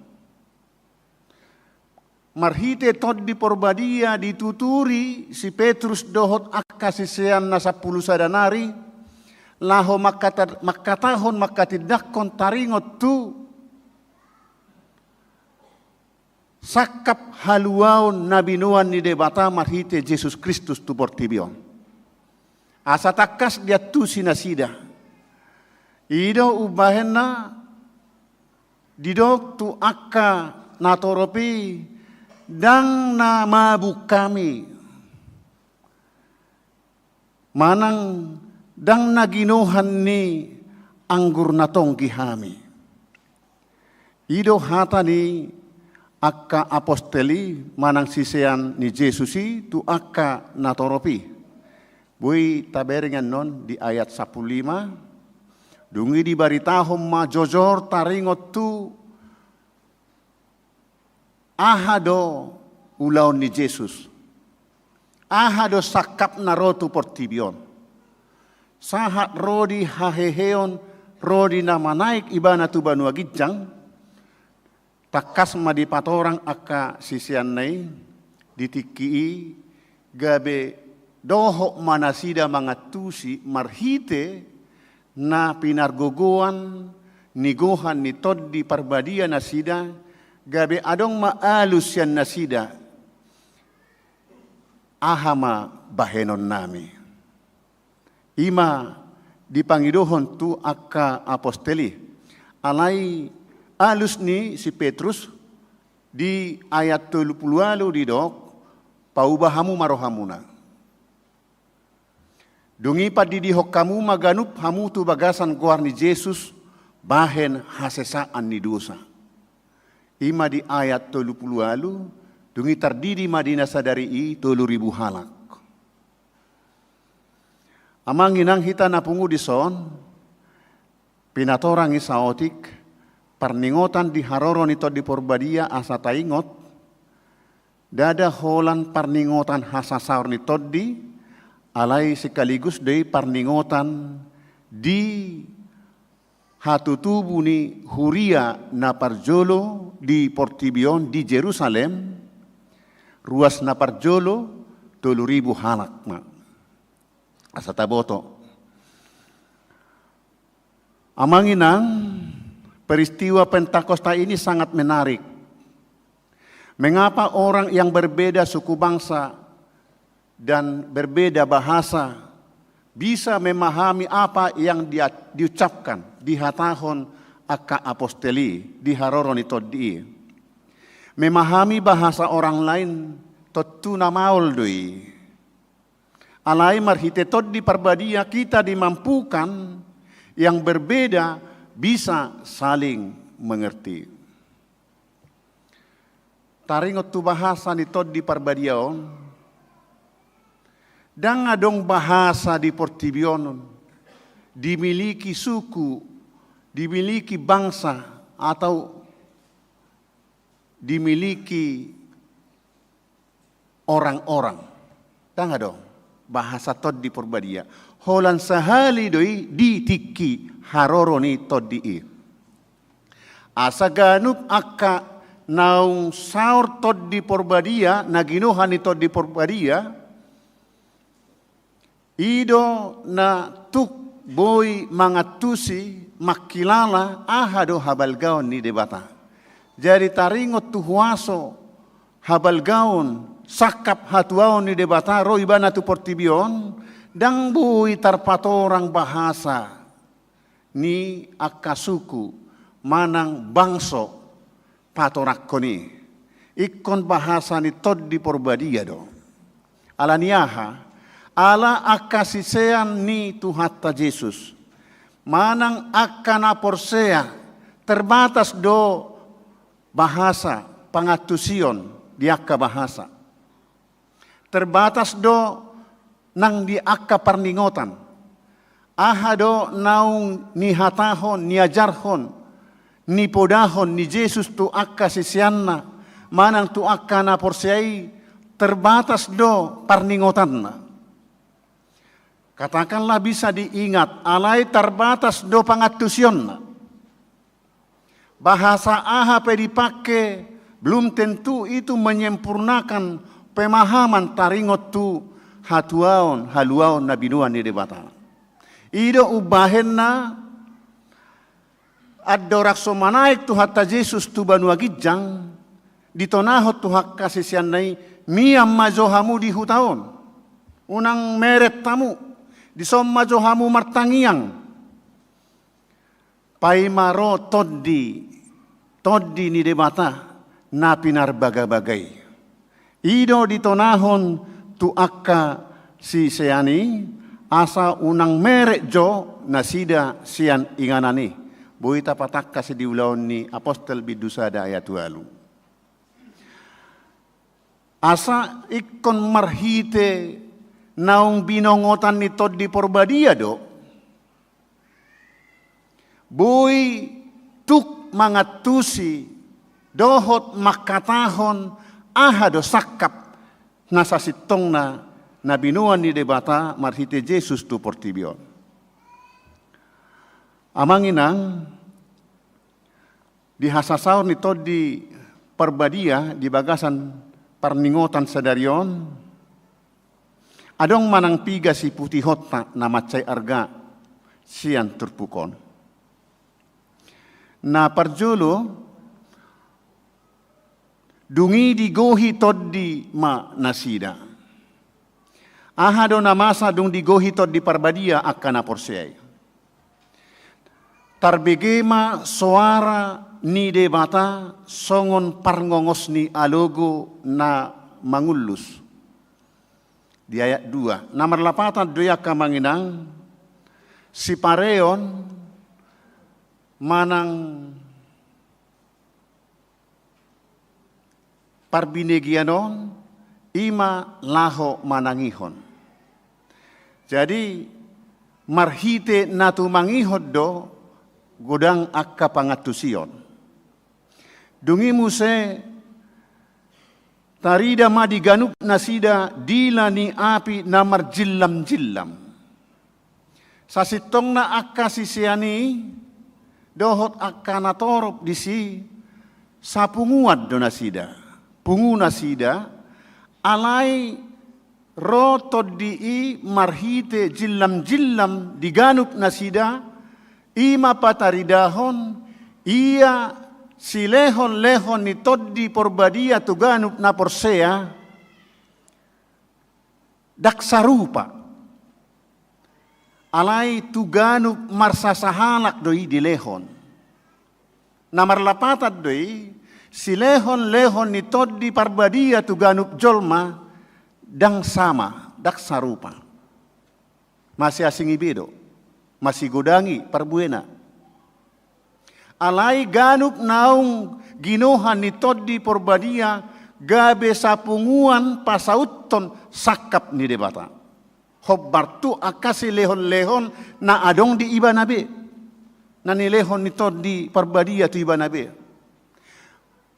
Marhite toddi porbadia dituturi si Petrus dohot akka sisean na 10 sadanari, laho makatahon makatidakon taringot tu sakap haluaon nabinuan ni debata marhite Yesus Kristus tu Portibion. Asa takas dia tu sinasida. Ido ubahena didok tu akka natoropi dang na mabuk kami. Manang dang naginuhan ni anggur natong gihami. Ido hata ni akka aposteli manang sisean ni Jesusi tu akka natoropi. Bui taberingan non di ayat 15. Dungi di baritahom ma jojor taringot tu ahado ulaon ni Jesus. Ahado sakap na rotu Portibion. Sahat rodi haheheon rodi na manaik ibana tu banua gijang. Takas ma di patorang akka sisian nai ditikii gabe dohok manasida mangatusi marhite na pinargogoan nigohan ni toddi parbadia nasida gabe adong maalus yan nasida ahama bahenon nami. Ima dipangidohon tu akka aposteli. Alai alus ni si Petrus di ayat 30 di dok paubahamu marohamuna. Dungi padidihok kamu maganup hamu tu bagasan goar ni Yesus bahen hasesaan ni dosa. Ima di ayat 30 dungi tardidi madina sadari i 3.000 halak. Amang inang hita napungu di son, pinatorang isaotik, parningotan di haroron ito di porbadia asa taingot, dada holan parningotan hasasaur ni toddi, alay sekaligus day parningotan di hatutubu ni huria na parjolo di Portibion di Jerusalem, ruas na parjolo 3.000 halak na. Asa taboto. Amanginang peristiwa Pentakosta ini sangat menarik. Mengapa orang yang berbeda suku bangsa dan berbeda bahasa bisa memahami apa yang diucapkan di hatahon akka aposteli di haroron itodi. Memahami bahasa orang lain totu na maul doi. Alai marhite tod di parbadia kita dimampukan yang berbeda bisa saling mengerti. Taringot tu bahasa ni tod di parbadiaon, dan adong bahasa di Portibionon, dimiliki suku, dimiliki bangsa atau dimiliki orang-orang. Dan adong bahasa tod di Porbadia. Holan sahali doi di tiki haroroni tod di. Asa ganup akka naung saur tod di Porbadia, naginuhan ni tod di Porbadia, ido na tuk boy mangatusi makilala ahado habalgaon ni debata. Jadi taringot tuhuaso habalgaon sakap hatuaon ni debata roi bana tu Portibion dang boy tarpatorang bahasa ni akasuku manang bangso patorakkoni ikon bahasa ni tod di Porbadia do. Alaniaha ala akasisean ni Tuhatta Yesus. Manang akana porsea terbatas do bahasa pangatusion di akka bahasa. Terbatas do nang di akka parningotan. Aha do naung ni hatahon, ni ajarhon, ni podahon ni Yesus tu akka sisianna. Manang tu akka na porseai terbatas do parningotanna. Katakanlah bisa diingat, alai terbatas do pangatusion. Bahasa aha dipakai belum tentu itu menyempurnakan pemahaman taringot tu hatuaon, haluaon na binuan ni debata. Ido ubahenna adorakso manaik tu hatta Yesus tu banua gijang ditonahot tu hak kasisian nai miam majohamu di hutaon. Unang meret tamu disomma johamu martangiang paimaro toddi ni debata na pinarbaga-bagay ido ditonahon tu akka si seani asa unang merek jo nasida sian inganani buita patakka si diulaon ni apostel bidusada ayat 2 asa ikon marhite naung binongotan ni tod di Porbadia do. Boy tuk mangatusi dohot makatahon aha do sakap nasa sitong na binuan ni debata marhite Yesus tu Portibion. Amanginang di hasasaur ni tod di Porbadia di bagasan parningotan sadarion adong manang piga si putihot na macay arga siyan turpukon. Na parjulo dungi digohi tod di ma nasida. Aha do namasa dung digohi tod di Parbadia akka na porsiay. Tarbegema suara ni debata songon parngongos ni alogo na mangulus. Di ayat 2. Nomor 8 doya kamanginang si pareon manang parbinegianon ima laho manangihon. Jadi marhite natu mangihod do godang akka pangatusion. Dungi muse tarida ma diganup nasida dila ni api namar jillam-jillam. Sasitong na akka sisiani dohot akka natorop disi sapunguad do nasida. Pungu nasida alai rotod di marhite jillam-jillam diganup nasida ima pataridahon Ia si lehon ni toddi porbadia tu ganup na porsea dak sarupa. Alai tu ganup marsasahalak doi di lehon. Namar lapatat doi si lehon ni toddi parbadia tu ganup jolma dang sama dak sarupa. Masih asing ibido, masih godangi parbuena. Alai ganup naung ginohan ni toddi porbadia gabe sapunguan pasauton sakap ni debata. Hobbar tu akasi lehon na adong di iba nabe. Na ni lehon ni toddi porbadia tu iba nabe.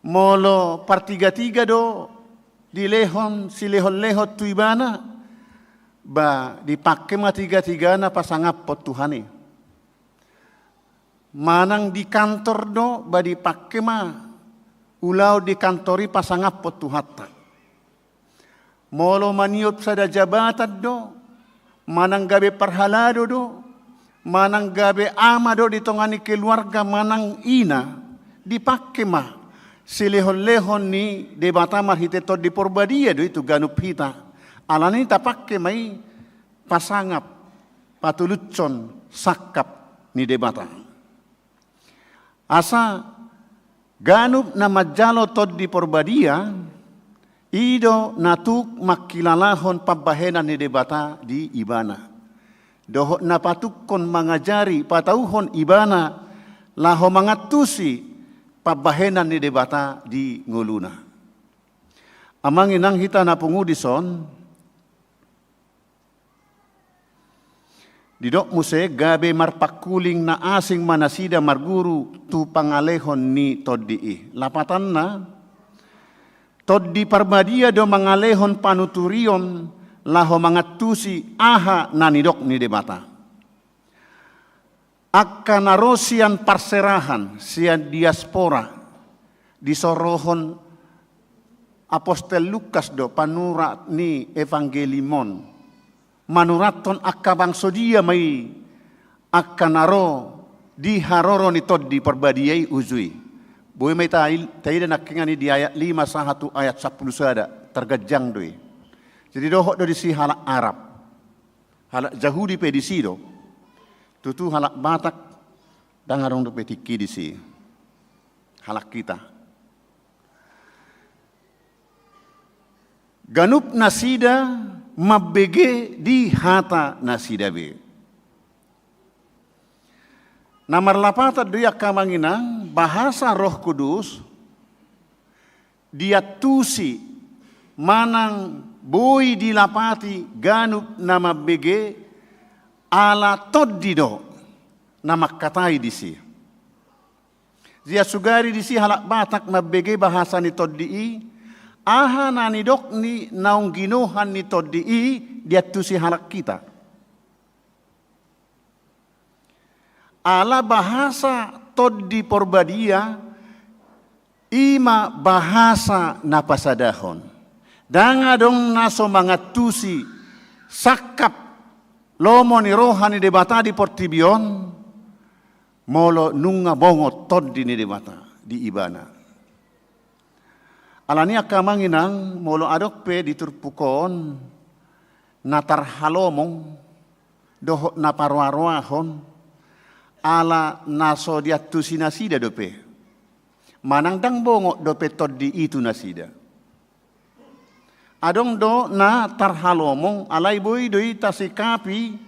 Molo partiga-tiga do di lehon si lehon tu ibana ba dipakai tiga-tiga na pasangapot Tuhane. Manang di kantor do ba dipakai ulau di kantori pasangapot Tuhata. Molo maniop sada jabatan do, manang gabe parhalado do, manang gabe ama do ditongani keluarga manang ina dipakai si lehon ni debata marhite to di porbadia do itu ganup hita. Alani tapakke mai pasangap patulucon sakap ni debata. Asa ganup na majalo tod di porbadia ido natuk makilalahon pabahenan ni debata di ibana. Dohot na patukon mangajari patauhon ibana laho mangatusi pabahenan ni debata di nguluna. Amang inang hita na pungudison didok muse gabe marpakuling na asing manasida marguru tu pangalehon ni toddi. Lapatan na toddi parbadia do mangalehon panuturion laho mangatusi aha nanidok ni debata. Akka narosian parserahan sian diaspora disorohon Apostel Lukas do panura ni evangelimon. Manuraton akka bangso dia mai akka naro di haroro ni toddi perbadiai uzui. Boy mai taida nakingani di ayat 5 sahatu ayat 10 sada tergejang doi. Jadi dohok do di si halak Arab. Halak Yahudi pe di si do. Tutu halak Batak dangarong do pe tiki di si. Halak kita. Ganup nasida mabege di hata nasidabe. Namar lapata dia kamanginang bahasa Roh Kudus dia tusi manang boy dilapati ganup nama bege ala toddido nama katai disi. Dia sugari disi halak Batak mabege bahasa ni toddi. Aha nanidok ni naung ginohan ni toddi dia tusi halak kita. Ala bahasa toddi porbadia ima bahasa napasadahon. Danga dong naso mangatusi sakap lomo ni rohani debata di portibion molo nunga bongo toddi ni debata di ibana. Alani akamanginang molo adok pe diturpukon natar halomong dohok naparwaroahon ala naso diatu sinasida dope manang dang bongo dope toddi itu nasida adong do na tar halomong alai boy doi tasikapi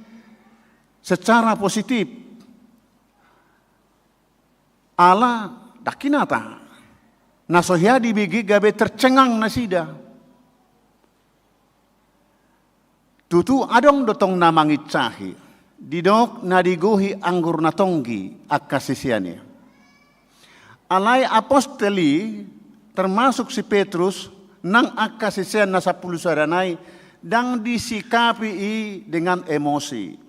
secara positif ala dakinata nasohya dibigi gabe tercengang nasida. Tutu adong dotong namangit cahi. Didok nadigohi anggur natonggi akasisiannya. Alai aposteli termasuk si Petrus nang akasisian na 10 saranay dang disikapi dengan emosi.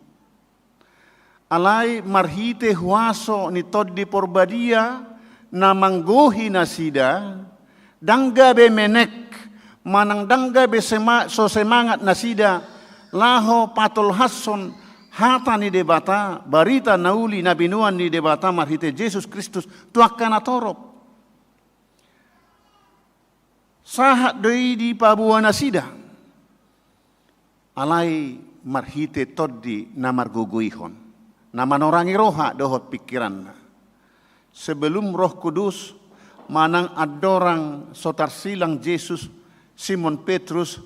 Alai marhite huaso ni toddi porbadia na manggohi nasida dangga be menek manang dangga be so semangat nasida laho patol hason hata ni debata barita nauli na binuan ni debata marhite Jesus Kristus tuakkan atorop. Sahat doi di pabuana sida. Alai marhite toddi na marguguihon. Na manorangi roha dohot pikiran. Sebelum Roh Kudus manang adorang sotar silang Yesus, Simon Petrus,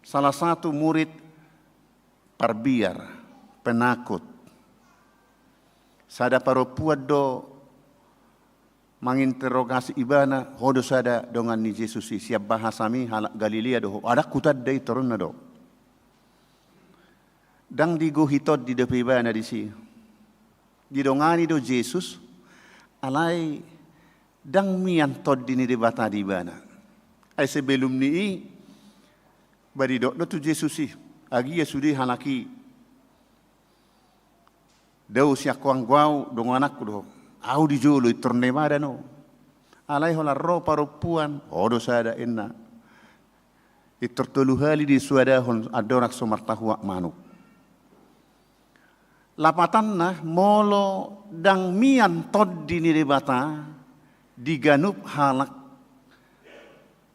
salah satu murid parbiar, penakut. Sada paropuad do manginterogasi ibana, hodo sada dengan ni Yesus siap bahasami halak Galilea do, ada kutad day turun na do. Dang digo hitod di depi ibana di si. Didongani do Yesus, alai dang mian tod di ni debata di ibana. Ay sebelum ni bari do tu Yesus si. Agi ya sudi hanaki dau siak kuang guau dong anakku do au di jolo iterne no alai hola ro parupuan odo sada enna itortolu hali di suada hon adorak somartahua manuk lapatanna molo dang mian tod di ni debata diganup halak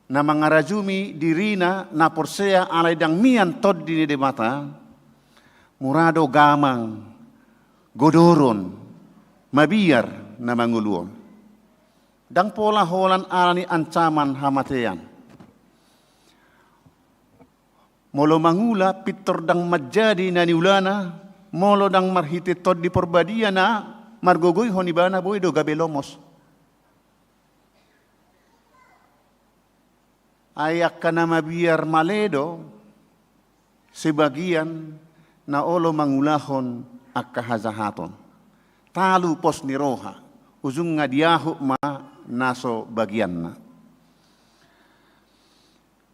na mangarajumi dirina na porsea alay dang mian tod di debata murado gamang godoron mabiar na manguluon dang pola holan alani ancaman hamatean molo mangula pitor dang majadi na niulana molo dang marhite tod di porbadia na margogoy honibana boy do gabelomos ayak kana mabiar maledo sebagian na olo mangulahon ak kahazahaton talu pos ni roha ujung ngadiahu ma naso bagian na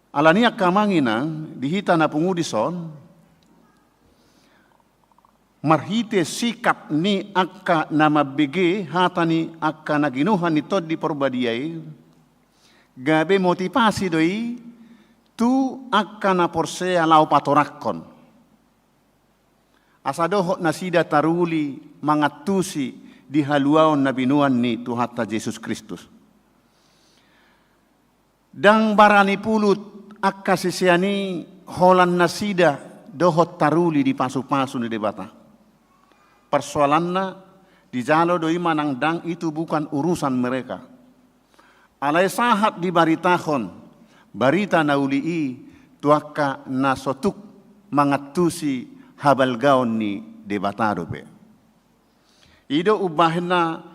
alania kamangina dihita na pungudison marhite sikap ni akka na mabige hatani akka naginuhan ni tod di porbadiay gabe motivasi doi tu akan porsea lau patorakon asadohok nasida taruli mangatusi di haluaon na binuan ni Tuhata Yesus Kristus dang barani pulut akka sisiani holan nasida dohot taruli di pasu-pasu ni debata persoalanna di jalo doi manang dang itu bukan urusan mereka. Alay sahat di baritahon, barita naulii tuaka nasotuk mangatusi habal gaon ni debatado pe. Ido ubahna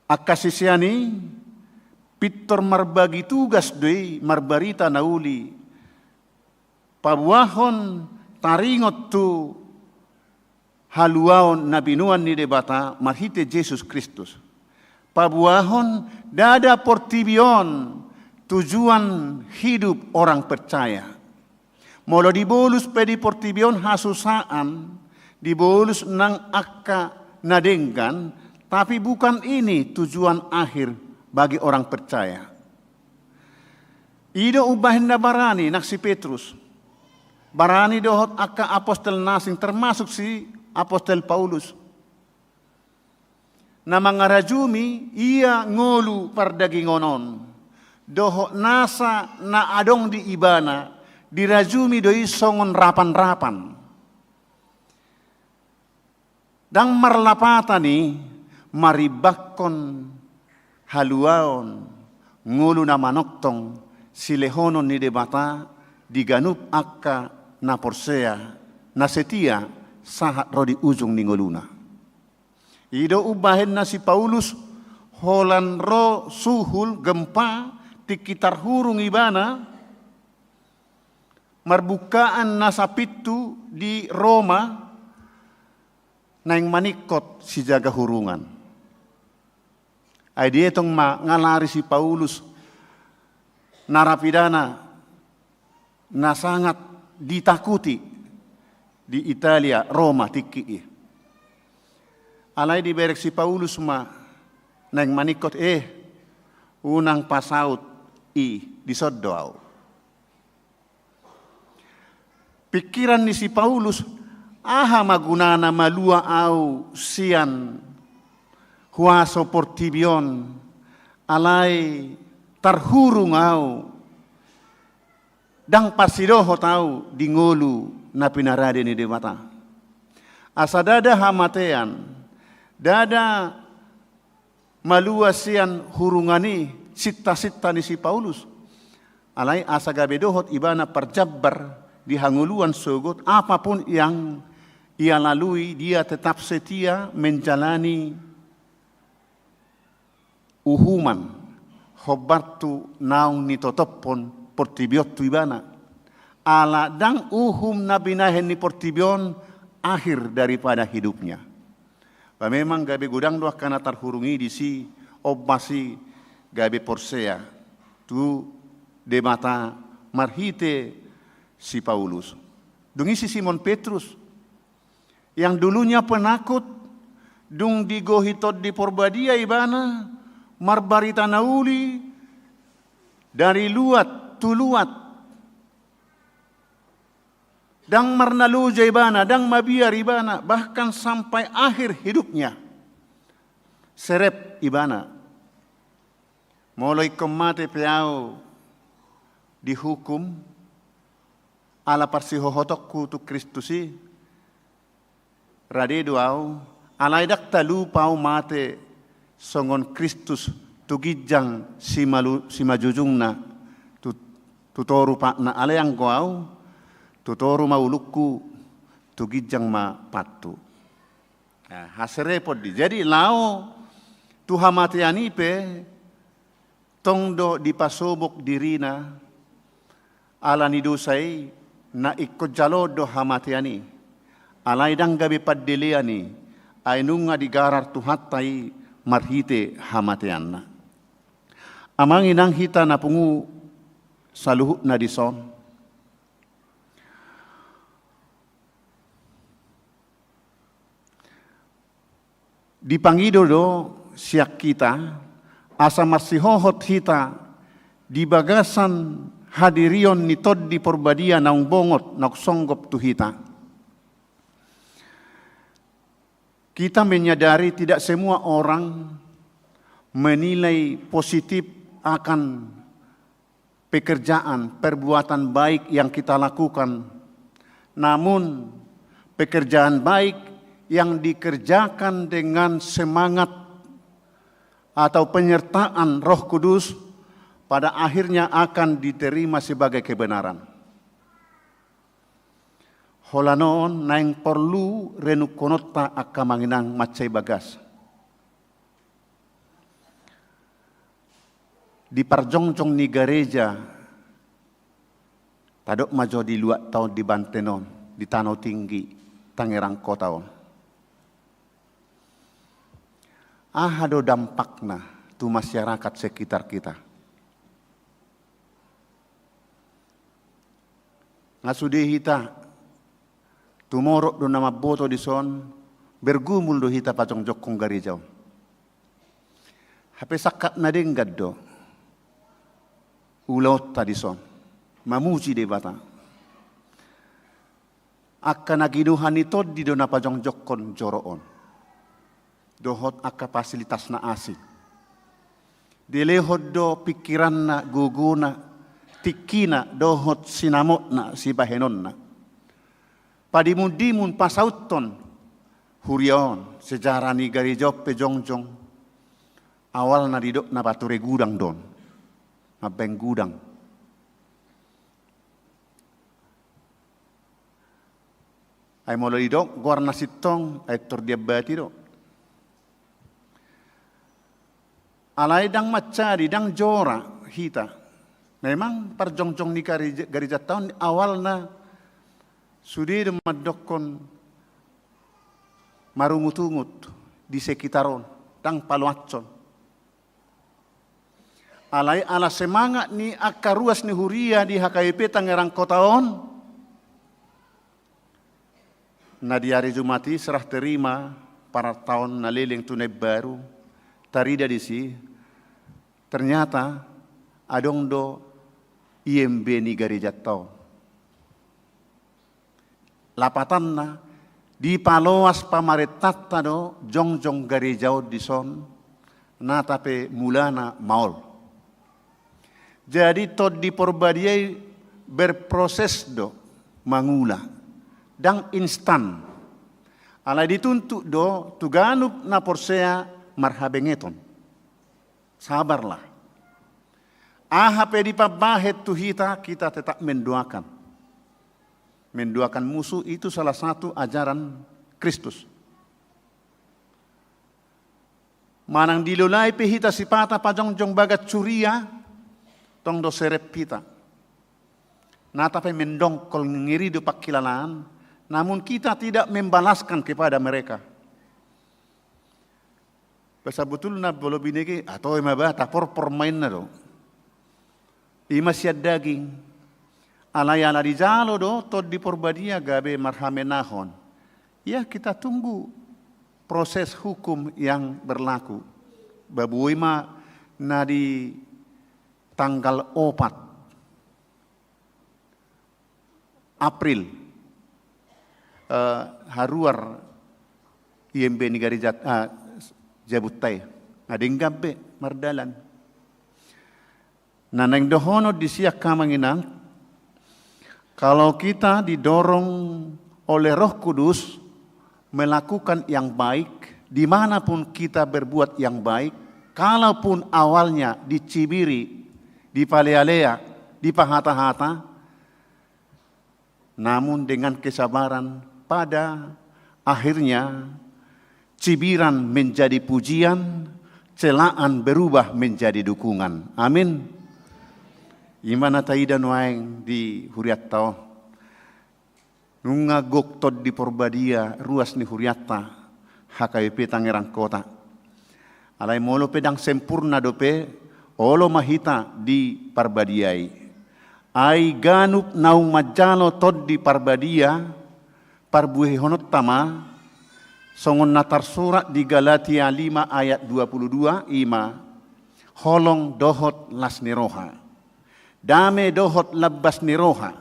akasisiani pitor marbagi tugas doi marbarita nauli pabuahon taringot tu haluaon nabinuan ni debata marhite Yesus Kristus. Pabuahon dada portibion tujuan hidup orang percaya. Molo dibolus pedi portibion hasusaan, dibolus nang akka nadenggan, tapi bukan ini tujuan akhir bagi orang percaya. Ido ubahin na barani nak si Petrus. Barani dohot akka apostel nasing termasuk si apostel Paulus. Na mangarajumi ia ngolu pardagingonon doho nasa na adong di ibana dirajumi doi songon rapan-rapan dang marlapatani maribakon haluaon ngolu na manoktong silehonon ni debata diganup akka na porsea na setia sahat rodi ujung ni ngoluna. Ido ubahin na si Paulus holan ro suhul gempa tikitar hurung ibana marbukaan na sapitu di Roma naing manikot si jaga hurungan. Ay di itong ngalari si Paulus narapidana na sangat ditakuti di Italia, Roma, tiki. Alay di berek si Paulus nang manikot unang pasaut di soddoaw. Pikiran ni si Paulus aha magunana malua au sian huaso portibion alai tarhurung au dang pasidoho tau dingolu na pinarade ni dewata. Asa dada hamatean, dada malua sian hurungani sita-sita ni si Paulus. Alai asa gabe dohot ibana perjabar di hanguluan sogot, apapun yang ia lalui, dia tetap setia menjalani uhuman hobartu naung ni totopon portibiot tu ibana. Ala dang uhum nabinahen ni portibion akhir daripada hidupnya. Memang gabe gudang doa kana tarhurungi di si obasi gabe porsea tu de mata marhite si Paulus. Dungi si Simon Petrus yang dulunya penakut dung digohitot di porbadia ibana marbarita nauli dari luat tuluat dang marnaluja ibana, dang mabiar ibana, bahkan sampai akhir hidupnya. Serep ibana. Mulai kemate peau dihukum ala parsihohotokku tu Kristusi. Rade doau, alai dak talu pau mate songon Kristus tu gijang si majujungna tu toru pakna alai ang goau. Tutoru maulukku tugijang ma patu. Nah, haserepot di. Jadi lao tuha matiani pe tongdo dipasobok dirina ala ni dosai na ikut jalodo hamatiani. Alai dang gabi paddeleani ainunga digarar tuhatai marhite hamatianna. Amang inang hita na pungu saluhuk na dison. Dipangido do siak kita asa marsihohot hita di bagasan hadirion ni tod di porbadia naung bongot nauk songgop tu hita. Kita menyadari tidak semua orang menilai positif akan pekerjaan, perbuatan baik yang kita lakukan. Namun pekerjaan baik yang dikerjakan dengan semangat atau penyertaan Roh Kudus pada akhirnya akan diterima sebagai kebenaran. Holanon naing perlu renukonota akamanginang macai bagas. Di parjongjong ni gereja tadok majo di luak tahun di Bantenon di Tanah Tinggi Tangerang Kotaon. Ahado dampakna tu masyarakat sekitar kita. Ngasude hita tumorok do nama boto di son bergumul do hita pacong jokong garijau. Hape sakat na denggad do ulot tadi son mamuji de bata. Akan nagiduhan ito di do na pacong jokon joroon. Dohot aka fasilitas na asing. Dilehot do pikiran na guguna, tikina dohot sinamot na si bahenon na. Padimun-dimun pasauton, hurion sejarah ni garijop pejongjong. Awal na didok na bature gudang don, mabeng gudang. Ay mulai didok, guar nasitong, ay tordiabati do. Alai dang macari, dang jora hita. Memang perjongjong ni garijat tahun awalnya sudah madokon marungut-ungut di sekitaron, dang paluacon. Alai ala semangat ni akaruas ni huria di HKIP Tangerang Kotaon. Na di hari Jumati serah terima para tahun naliling tunai baru. Tarida di si ternyata adong do IMB ni garijat tau. Lapatan na di paloas pamaretata do jongjong garejao di son na tape mulana maol. Jadi tod di porbadiai berproses do mangula dang instan. Ala dituntut do tuganup na porsea marhabengeton. Sabarlah. Ahape di pabahet tuhita kita tetap mendoakan. Mendoakan musuh itu salah satu ajaran Kristus. Manang dilulai pehita sipata pajongjong bagat curia tong do serep pita. Natape mendongkol ngiridu pakilalaan, namun kita tidak membalaskan kepada mereka. Betul na bolo binegi atau emaba tapor permain na do. Ima siad daging. Alayala di jalo do tod di porbadia gabe marhamenahon. Ya kita tunggu proses hukum yang berlaku. Babuy ma na di tanggal 4 April haruar IMB negari Jabutai, ading gabi, mardalan. Nanang dohono di siak kamanginang, kalau kita didorong oleh Roh Kudus melakukan yang baik, dimanapun kita berbuat yang baik, kalaupun awalnya dicibiri, di palealea, di pahata-hata, namun dengan kesabaran pada akhirnya cibiran menjadi pujian, celaan berubah menjadi dukungan. Amin. Imana taidan waeng di huriatta. Nunga goktod di porbadia ruas ni huriatta. HKBP Tangerang Kota. Alai molo pedang sempurna dope, olo mahita di parbadiai. Ai ganup naung majalo tod di parbadia, parbuhi honot tama, songon natar surat di Galatia 5 ayat 22 ima holong dohot las niroha dame dohot labbas niroha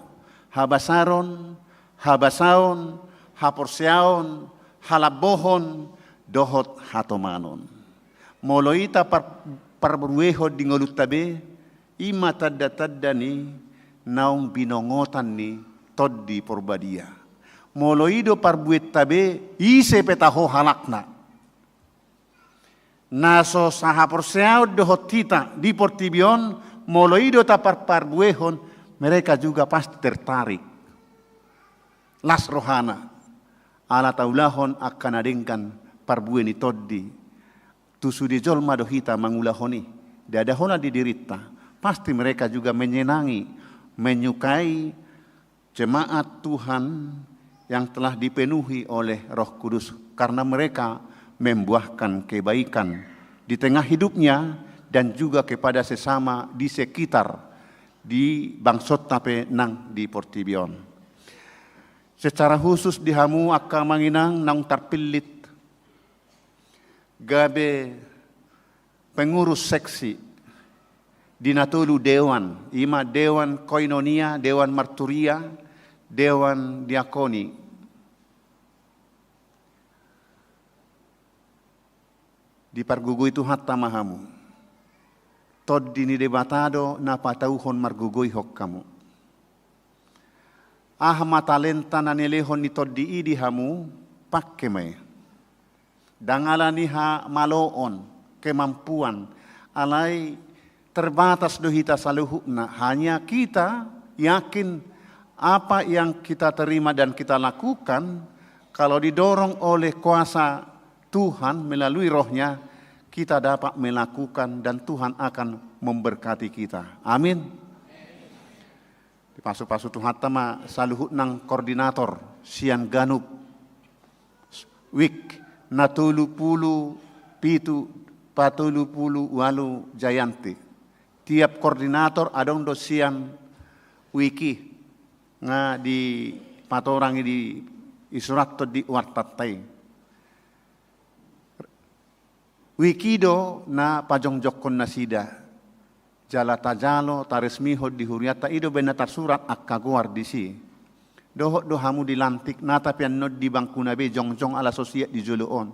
habasaron habasaon haporseaon halabohon dohot hatomanon moloita parbueho di ngolutabe ima tadda ni naung binongotan ni tod di porbadia moloido parbuet tabe ise petaho halakna. Naso sahaporseao dohotita di portibion moloido tapar parbuehon mereka juga pasti tertarik. Las rohana ala taulahon akan adengkan parbueni toddi. Tusu di jolma dohita mangulahoni. Dadahona didirita. Pasti mereka juga menyenangi, menyukai jemaat Tuhan yang telah dipenuhi oleh Roh Kudus karena mereka membuahkan kebaikan di tengah hidupnya dan juga kepada sesama di sekitar di bangsot tape nang di Portibion. Secara khusus di hamu akka manginang nang tarpilit gabe pengurus seksi di natulu dewan, ima dewan koinonia, dewan marturia, dewan diakoni. Di pargugui itu hatta mahamu. Tod dini debatado na patauhon margugui hok kamu. Matalenta na nilehon ni tod di hamu pakke may. Dangala niha maloon kemampuan alai terbatas dohita saluhukna. Hanya kita yakin apa yang kita terima dan kita lakukan, kalau didorong oleh kuasa Tuhan melalui rohnya, kita dapat melakukan dan Tuhan akan memberkati kita. Amin. Di pasu-pasu Tuhan tama saluhut nang koordinator sian ganup wik natulu pulu pitu patulu pulu walu jayanti. Tiap koordinator adong dosian wiki nga di patorang di isurat di wartatai. Wikido na pajongjokon nasida. Jala tajalo taresmiho di huriata ido benatar surat akkaguar di si. dohot dohamu dilantik nata pian not di bangku nabe jong-jong ala sosiat di juluon.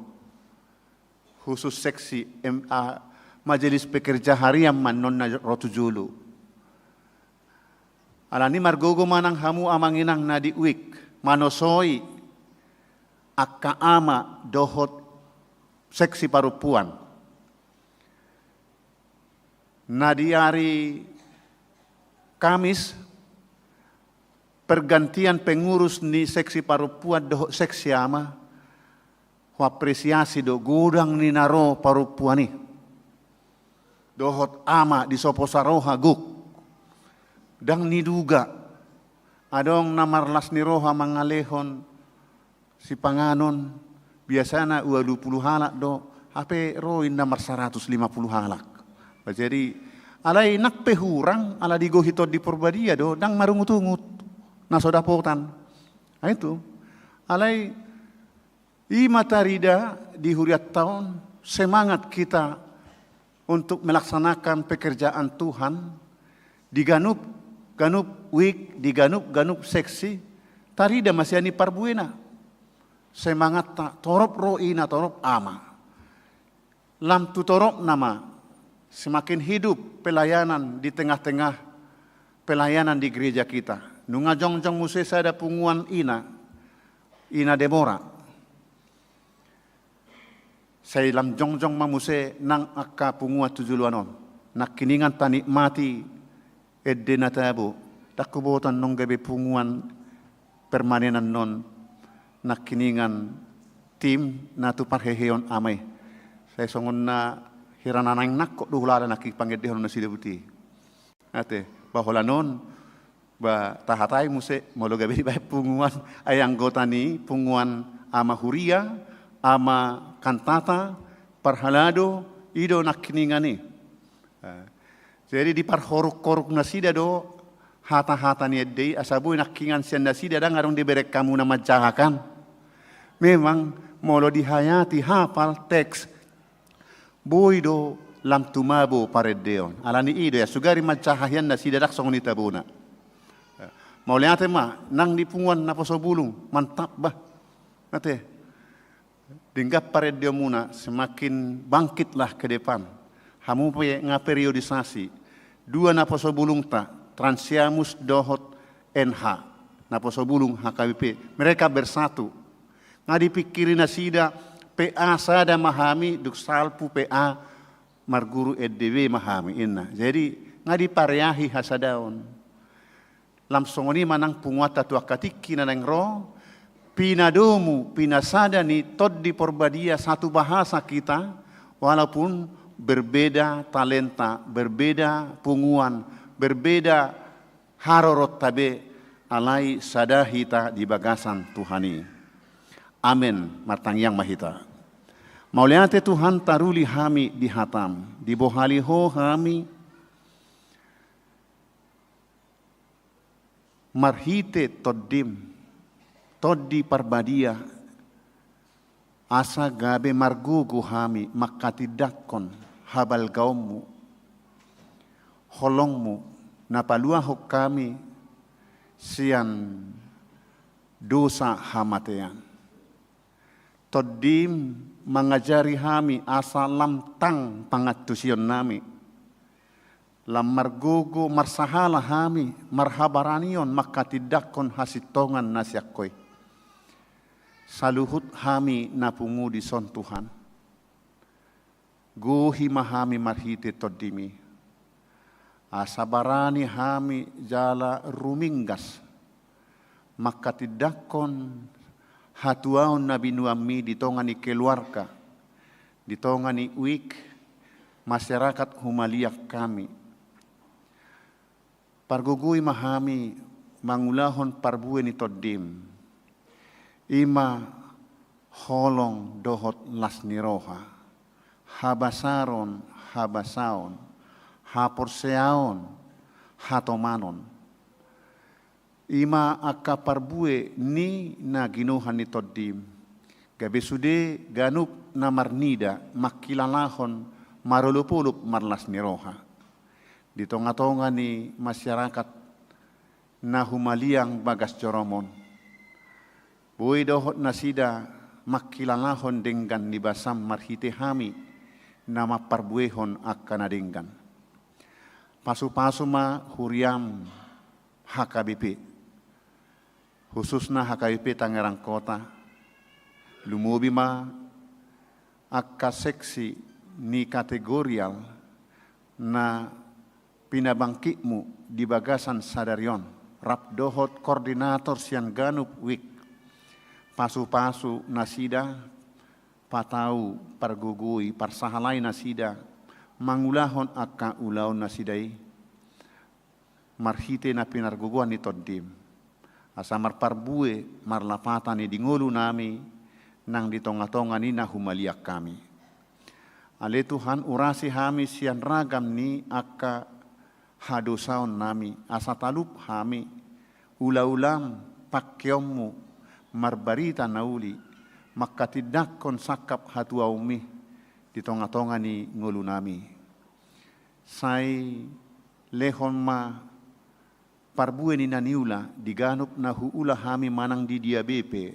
Khusus seksi majelis pekerja harian man non na rotu julu. Alani margogo manang hamu amanginang na diuik manosoi akka ama dohot seksi parupuan. Na di hari Kamis pergantian pengurus ni seksi parupuan dohot seksi ama ho apresiasi do gudang ni naro parupuan ni dohot ama di soposaroha guk dang niduga adong namarlas ni roha mangalehon si panganon biasana 20 halak do hape roin namar 150 halak. Jadi alai nak pehurang ala digohito di Purbadia do dang marungut-ungut nasodapotan. Nah itu alai matarida di huriat tahun semangat kita untuk melaksanakan pekerjaan Tuhan di ganup week di ganup seksi tarida masih ani parbuena semangat tak torop roina torop ama lam tu torop nama semakin hidup pelayanan di tengah-tengah pelayanan di gereja kita. Nunga jong-jong muse sada punguan ina Demora. Saya lam jong-jong mamuse nang akka pungua tujuluanon. Nak kiningan tanikmati edde natabu. Takubotan nong gabe punguan permanenan non nak kiningan tim natu parheheon amai. Saya songon na hirananang nakko duhulala nakipangedehon na sidebuti. Ate bahola non ba tahatai muse molo gabe di punguan ay anggota ni punguan ama huria ama kantata parhalado ido nakkiningani. Jadi di parhoruk-koruk nasida do hata-hata ni edei asabu nakkingan sian nasida dan ngarong diberek kamu nama jahakan. Memang molo dihayati hafal teks boido lam tumabo paredeon. Alani ido ya sugari macahayan nasida dak songoni tabuna. Mau lihat mah nang di punguan naposo bulung mantap bah. Nate. Dinggap paredeo muna semakin bangkitlah ke depan. Hamu punya ngaperiodisasi. Dua naposo bulung ta Transiamus dohot NH naposo bulung HKBP. Mereka bersatu. Ngadipikirin nasida PA sada mahami duk salpu PA marguru EDW mahami inna. Jadi ngadipareahi hasadaon. Lamsongoni manang punguata tua katiki nanang ro pinadomu pinasada ni tod di Purbadia satu bahasa kita walaupun berbeda talenta, berbeda punguan, berbeda harorot tabe alai sadahita di bagasan Tuhani. Amin martang yang mahita. Mauliate Tuhan taruli hami di hatam, di bohaliho hami marhite toddi Parbadia asa gabe margugu hami makatidakon habal gaummu holongmu napaluahok kami sian dosa hamatean toddim mengajari hami asa lamtang pangatusion nami lam margogo marsahala hami marhabaranion makatidakon hasitongan nasyakoy saluhut hami napungu di son Tuhan guhi mahami marhite toddimi asabarani hami jala ruminggas makatidakon hatuaon nabi nuami ditongani keluarga ditongani uik masyarakat humaliak kami pargugui mahami mangulahon parbue ni toddim ima holong dohot lasniroha habasaron habasaon haporseaon hatomanon ima akka parbue ni na ginuhan ni toddim gabe sude ganup na marnida makilalahon marulupulup marlasniroha di tonga-tonga ni masyarakat na humaliang bagas joromon Bui dohot nasida makilalahon denggan di basam marhite hami nama parbuehon akan adenggan. Pasu-pasu ma huriam HKBP. Khususnya HKBP Tangerang Kota. Lumubi ma akka seksi ni kategorial na pinabangkitmu di bagasan sadarion. Rap dohot koordinator sian ganup wik. Pasu-pasu nasida patau pargugui parsahalai nasida mangulahon akka ulaon nasidai marhite na pinarguguan ni toddim asa marparbue marlapatan ni dingulu nami nang ditonga-tonga ni na humaliak kami. Ale Tuhan urasi hami sian ragam ni akka hadosaon nami asa talup hami ula-ulam pakyommu marbarita nauli makatidak kon sakap hatua umi di tonga-tonga ni ngulu nami. Sai lehon ma parbue ni naniula diganup na huula hami manang di diabepe.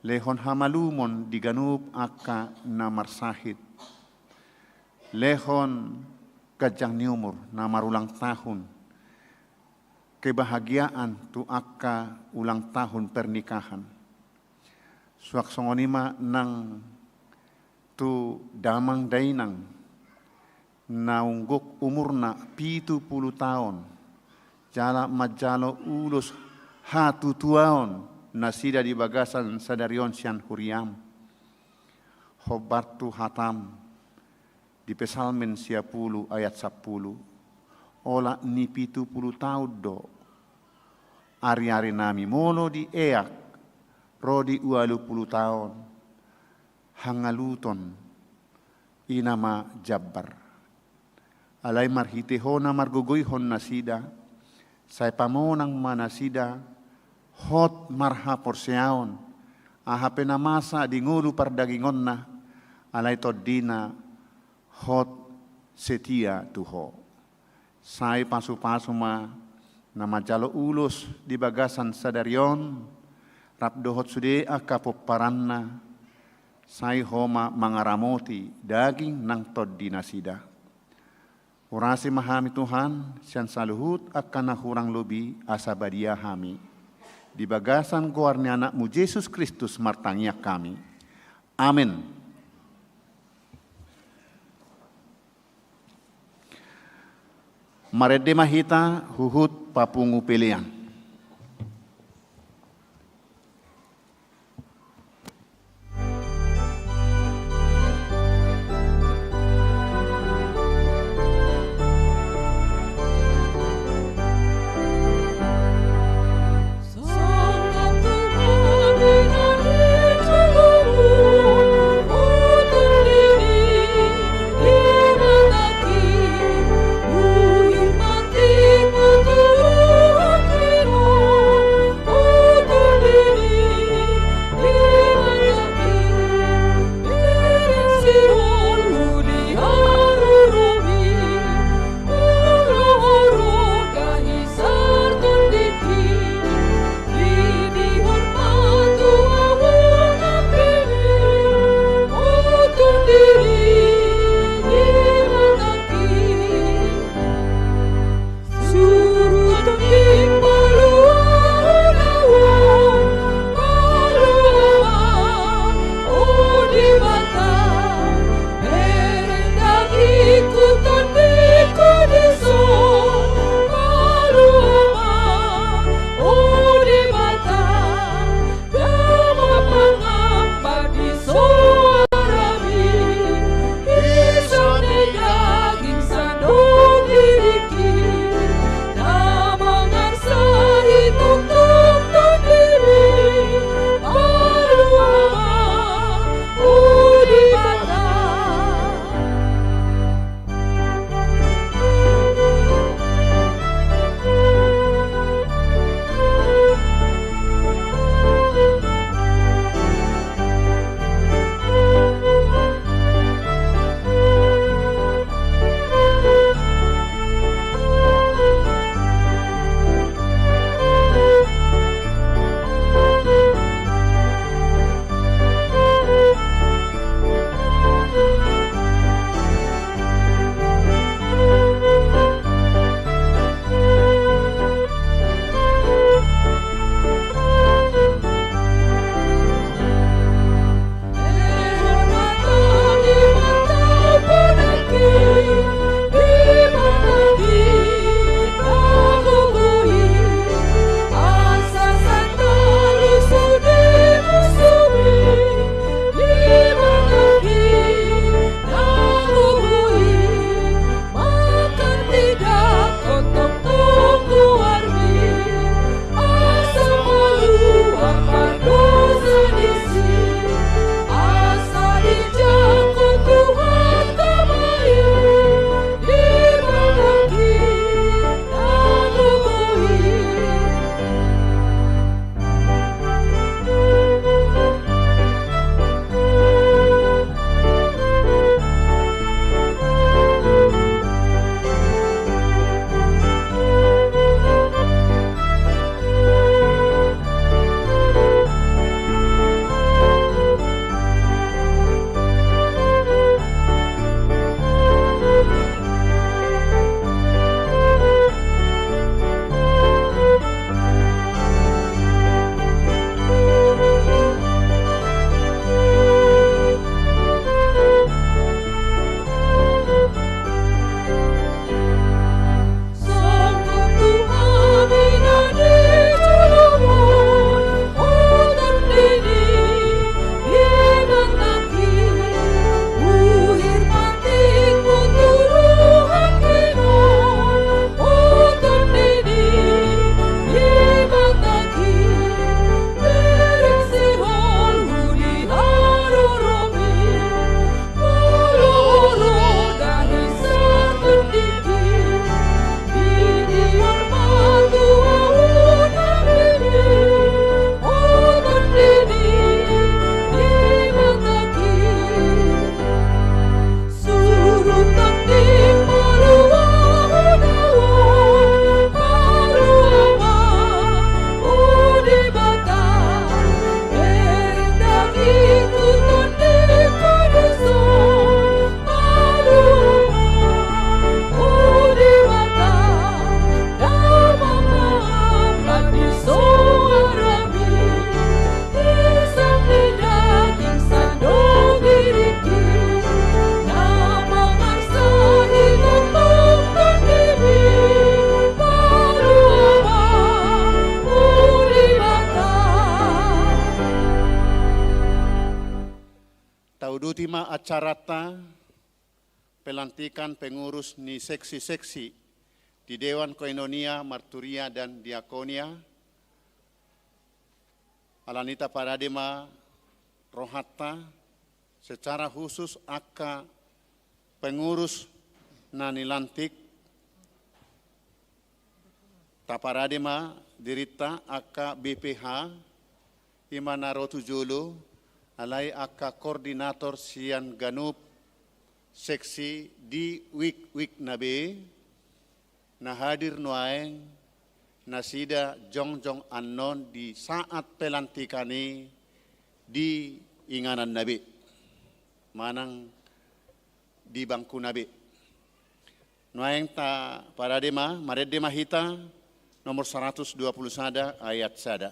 Lehon hamalumon diganup akka na marsahid. Lehon kajang niumur na marulang tahun. Kebahagiaan tu akka ulang tahun pernikahan. Suak songonima nang tu damang dainang naungguk umurna 70 tahun. Jala majalo ulus hatu tuaon nasida di bagasan sadarion sian huriam. Hobartu hatam di pesalmen 10 ayat 10. Ola ni 70 tahun do. Ari-ari nami mono di eak. Rodi 20 tahun. Hangaluton. Inama jabbar. Alay marhitehona margugoyhon nasida. Say pamonang manasida. Hot marha porseaon. Ahape na masa di ngulu pardagingon na. Alay todina. Hot setia tuho. Sai pasu-pasu ma na majalo ulus di bagasan sadarion rap dohot sude akapoparanna sai homa mangaramoti daging nang tod dinasida. Urasi mahami Tuhan sian saluhut akan nahurang lobi asabadia hami di bagasan goarni anakmu Yesus Kristus martangiak kami. Amin. Marede mahita huhut papungu pilihan. Terima kasih. Taudutima acarata pelantikan pengurus ni seksi-seksi di Dewan Koinonia, Marturia, dan Diakonia. Alanita Paradema Rohatta secara khusus aka pengurus nanilantik Taparadema dirita aka BPH Imana Rotujulu alai aka koordinator sian ganup seksi di wik nabe na hadir noaeng nasida jongjong anon di saat pelantikani di inganan nabe manang di bangku nabe noaeng ta paradema maredema hita nomor 120 sada ayat sada.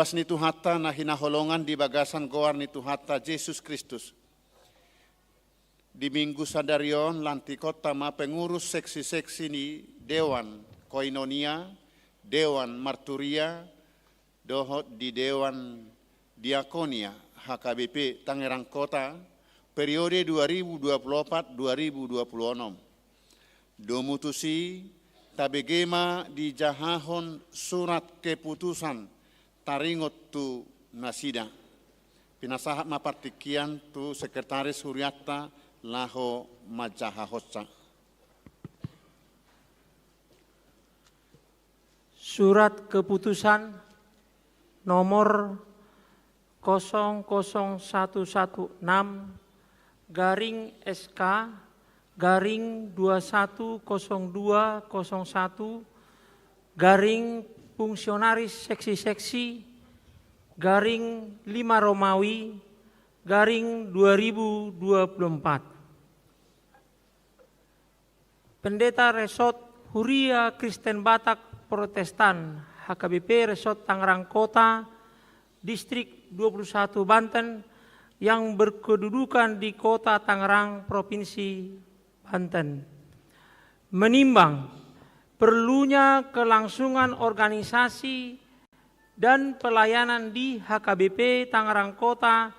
Ruas ni Tuhata na hinaholongan di bagasan goar ni Tuhata Yesus Kristus. Di minggu sadarion lanti kota ma pengurus seksi-seksi ni Dewan Koinonia, Dewan Marturia, dohot di Dewan Diakonia HKBP Tangerang Kota periode 2024-2026. Domutusi tabegema di jahahon surat keputusan taringot tu nasida. Pinasahat mapartikian tu sekretaris Huriatta laho majahahotsa. Surat keputusan nomor 00116 garing SK garing 210201 garing fungsionaris seksi-seksi garing 5 Romawi garing 2024. Pendeta Resort Huria Kristen Batak Protestan HKBP Resort Tangerang Kota Distrik 21 Banten yang berkedudukan di Kota Tangerang Provinsi Banten menimbang perlunya kelangsungan organisasi dan pelayanan di HKBP Tangerang Kota,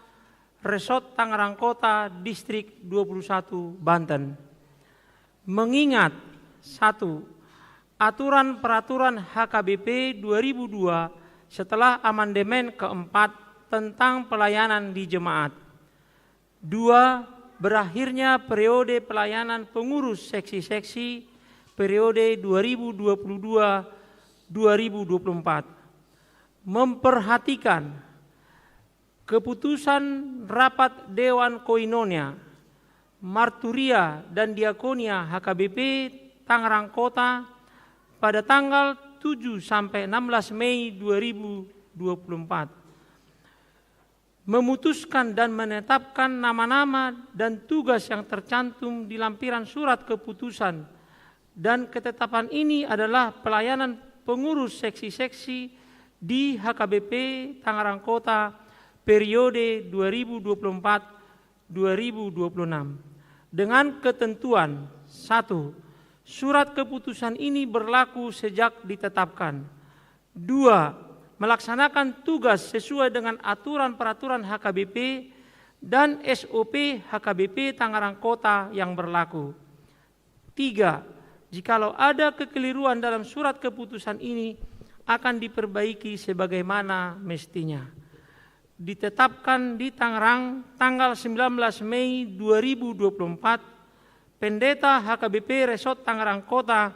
Resort Tangerang Kota, Distrik 21 Banten. Mengingat 1. Aturan peraturan HKBP 2002 setelah amandemen keempat tentang pelayanan di jemaat. 2. Berakhirnya periode pelayanan pengurus seksi-seksi periode 2022-2024, memperhatikan keputusan rapat Dewan Koinonia, Marturia, dan Diakonia HKBP Tangerang Kota pada tanggal 7-16 Mei 2024, memutuskan dan menetapkan nama-nama dan tugas yang tercantum di lampiran surat keputusan. Dan ketetapan ini adalah pelayanan pengurus seksi-seksi di HKBP Tangerang Kota periode 2024-2026 dengan ketentuan 1. Surat keputusan ini berlaku sejak ditetapkan. 2. Melaksanakan tugas sesuai dengan aturan peraturan HKBP dan SOP HKBP Tangerang Kota yang berlaku. 3. Jikalau ada kekeliruan dalam surat keputusan ini akan diperbaiki sebagaimana mestinya. Ditetapkan di Tangerang tanggal 19 Mei 2024, Pendeta HKBP Resort Tangerang Kota,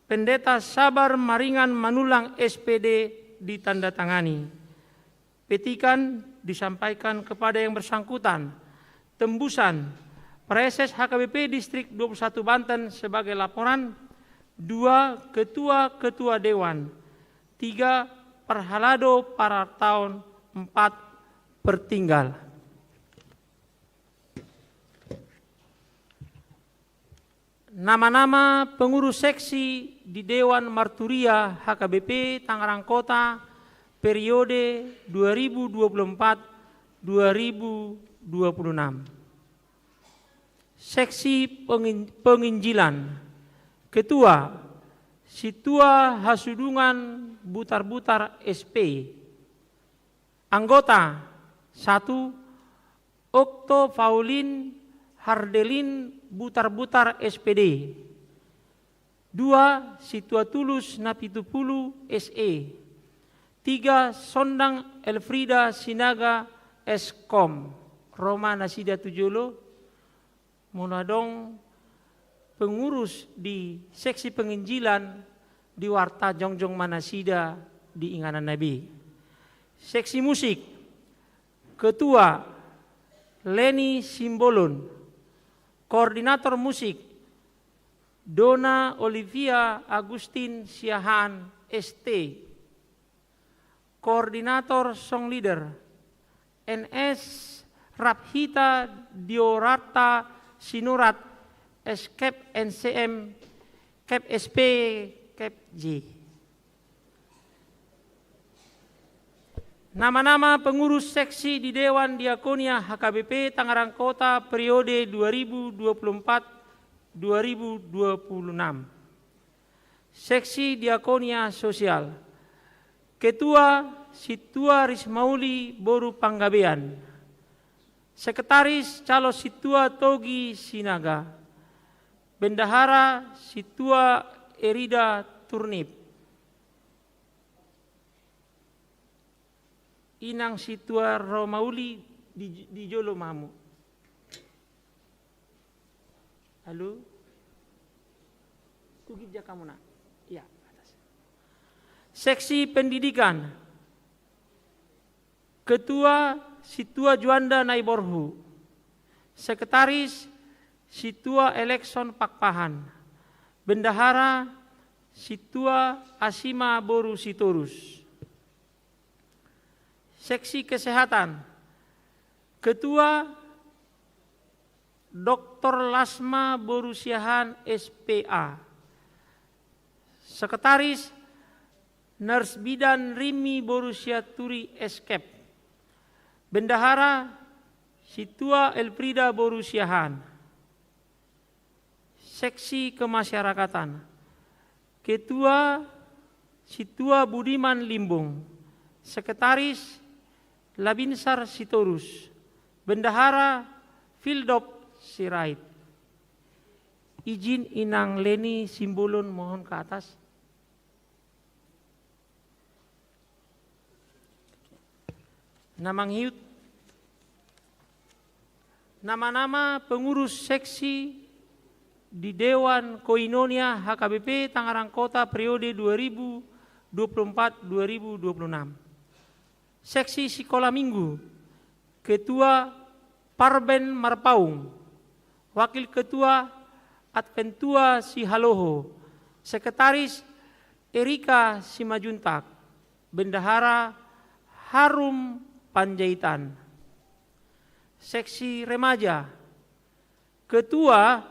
Pendeta Sabar Maringan Manulang SPD ditandatangani. Petikan disampaikan kepada yang bersangkutan. Tembusan Preses HKBP Distrik 21 Banten sebagai laporan. 2. Ketua-ketua Dewan. 3. Perhalado para tahun. 4. Pertinggal. Nama-nama pengurus seksi di Dewan Marturia HKBP Tangerang Kota periode 2024-2026. Seksi penginjilan. Ketua Situa Hasudungan Butar-Butar SP. Anggota 1. Okto Faulin Hardelin Butar-Butar SPD. 2. Situa Tulus Napitupulu SE. 3. Sondang Elfrida Sinaga Eskom. Roma Nasida Tujolo. Munadong pengurus di seksi penginjilan di Warta Jongjong Manasida di Inganan Nabi. Seksi musik. Ketua Leni Simbolon. Koordinator musik Dona Olivia Agustin Siahaan ST. Koordinator song leader NS Rabhita Diorata Sinurat Eskep NCM Kep SP Kep J. Nama-nama pengurus seksi di Dewan Diakonia HKBP Tangerang Kota periode 2024-2026. Seksi Diakonia Sosial. Ketua Situa Rismauli Boru Panggabean. Sekretaris Calo Situa Togi Sinaga. Bendahara Situa Erida Turnip. Inang Situa Romauli di Jolo Mamu. Halo? Tugija kamu nak? Ya, atas. Seksi pendidikan. Ketua Situa Juanda Naiborhu. Sekretaris Situa Elekson Pakpahan. Bendahara Situa Asima Boru Sitorus. Seksi kesehatan. Ketua Dr. Lasma Borusiahan SPA. Sekretaris Nurse Bidan Rimi Borusiaturi Eskep. Bendahara Situa Elfrida Borusiahan. Seksi kemasyarakatan. Ketua Situa Budiman Limbung. Sekretaris Labinsar Sitorus. Bendahara Fildop Sirait. Izin Inang Leni Simbolon mohon ke atas. Namang hiut. Nama-nama pengurus seksi di Dewan Koinonia HKBP Tangerang Kota periode 2024-2026. Seksi Sekolah Minggu. Ketua Parben Marpaung. Wakil Ketua Adventua Sihaloho. Sekretaris Erika Simajuntak. Bendahara Harum Panjaitan. Seksi Remaja. Ketua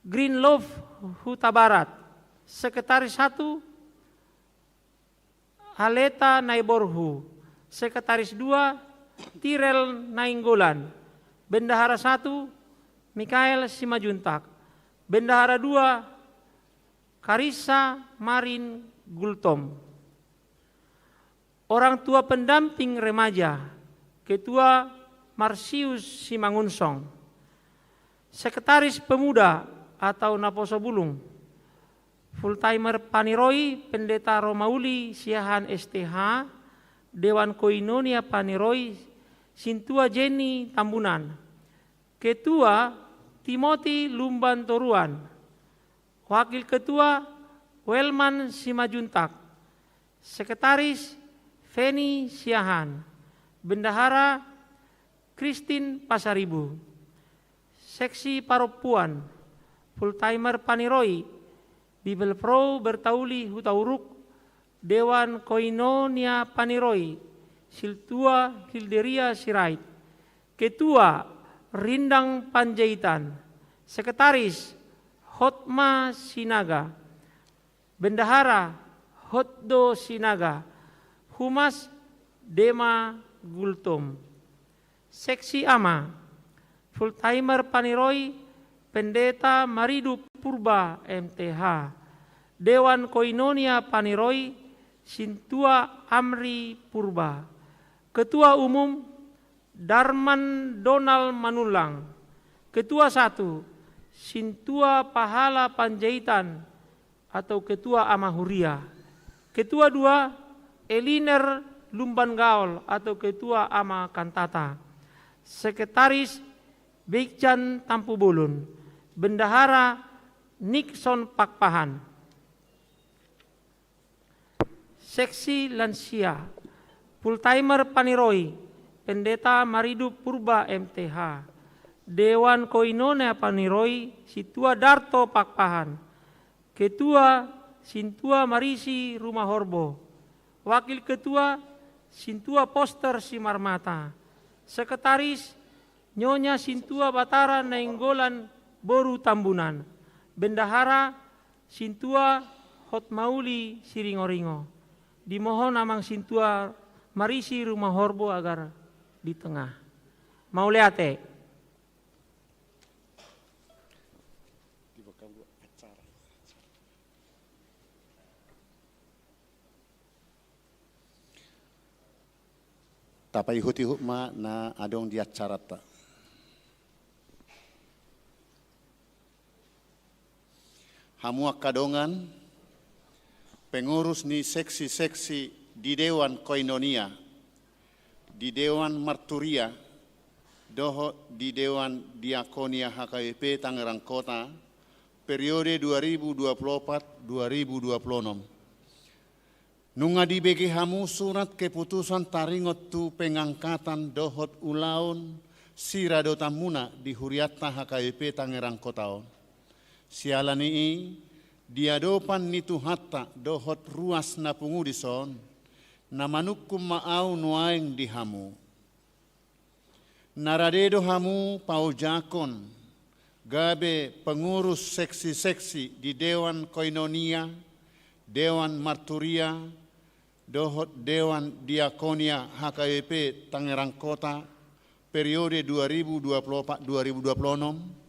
Green Love Huta Barat. Sekretaris 1 Haleta Naiborhu. Sekretaris 2 Tirel Nainggolan. Bendahara 1 Mikael Simajuntak. Bendahara 2 Karissa Marin Gultom. Orang tua pendamping remaja. Ketua Marsius Simangunsong. Sekretaris Pemuda atau Naposo Bulung, full-timer Paniroi, Pendeta Romauli Siahan STH, Dewan Koinonia Paniroi, Sintua Jenny Tambunan, Ketua Timothy Lumban Toruan, Wakil Ketua Welman Simajuntak, Sekretaris Feni Siahan, Bendahara Christine Pasaribu, Seksi Paropuan, full-timer Paniroi, Bibel Pro Bertauli Hutauruk, Dewan Koinonia Paniroi, Siltua Hilderia Sirait, Ketua Rindang Panjaitan, Sekretaris Hotma Sinaga, Bendahara Hotdo Sinaga, Humas Dema Gultom, Seksi Ama, full-timer Paniroi, Pendeta Maridu Purba MTH, Dewan Koinonia Paniroi, Sintua Amri Purba, Ketua Umum Darman Donald Manulang, Ketua 1 Sintua Pahala Panjaitan atau Ketua Amahuria, Ketua 2 Eliner Lumban Gaul atau Ketua Ama Kantata, Sekretaris Beikjan Tampu Bolon, Bendahara Nixon Pakpahan, Seksi Lansia, full-timer Paniroi, Pendeta Maridu Purba MTH, Dewan Koinonia Paniroi, Situa Darto Pakpahan, Ketua Sintua Marisi Rumah Horbo, Wakil Ketua Sintua Poster Simarmata, Sekretaris Nyonya Sintua Batara Nainggolan Boru Tambunan, Bendahara Sintua Hotmauli Siringoringo. Dimohon amang Sintua Marisi Rumah Horbo agar di tengah. Mauleate. Tapai huti hukma na adong di acara ta. Hamuak kadongan pengurus ni seksi-seksi di Dewan Koinonia, di Dewan Marturia, doho di Dewan Diakonia HKBP Tangerang Kota, periode 2024-2026. Nunga di bagi hamu surat keputusan taringot tu pengangkatan dohot ulaun sirado tamuna di Huriatta HKBP Tangerang Kota. Sialan ini diadopan nitu hatta dohot ruas na pungudison na manukum maau nuaing di hamu. Naradedo hamu paujakon gabe pengurus seksi-seksi di Dewan Koinonia, Dewan Marturia, dohot Dewan Diakonia HKBP Tangerang Kota periode 2024-2026.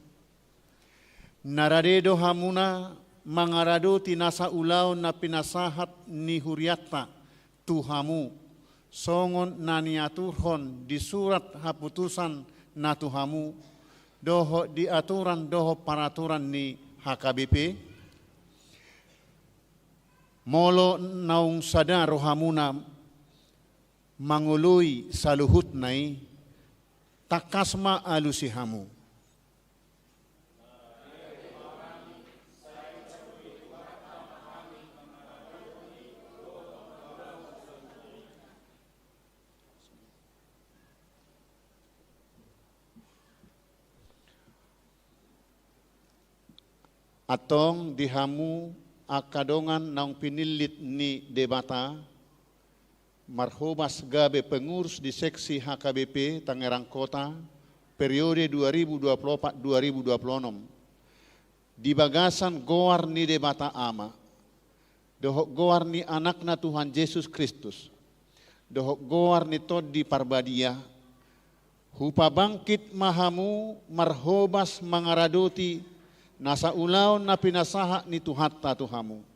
Naradedo hamuna mangarado tinasa ulau na pinasahat ni Huriatta tuhamu songon na niaturhon di surat haputusan na tuhamu doho di aturan doho peraturan ni HKBP molo naung sadaro hamuna mangului saluhut nai takasma alusi hamu. Atong dihamu akadongan naung pinilit ni debata marhobas gabe pengurus di seksi HKBP Tangerang Kota periode 2024-2026 di bagasan goar ni debata ama dohok goar ni anakna Tuhan Yesus Kristus dohok goar ni todi parbadia hupa bangkit mahamu marhobas mangaradoti nasa ulaw na pinasaha ni tuhatta tuhamu.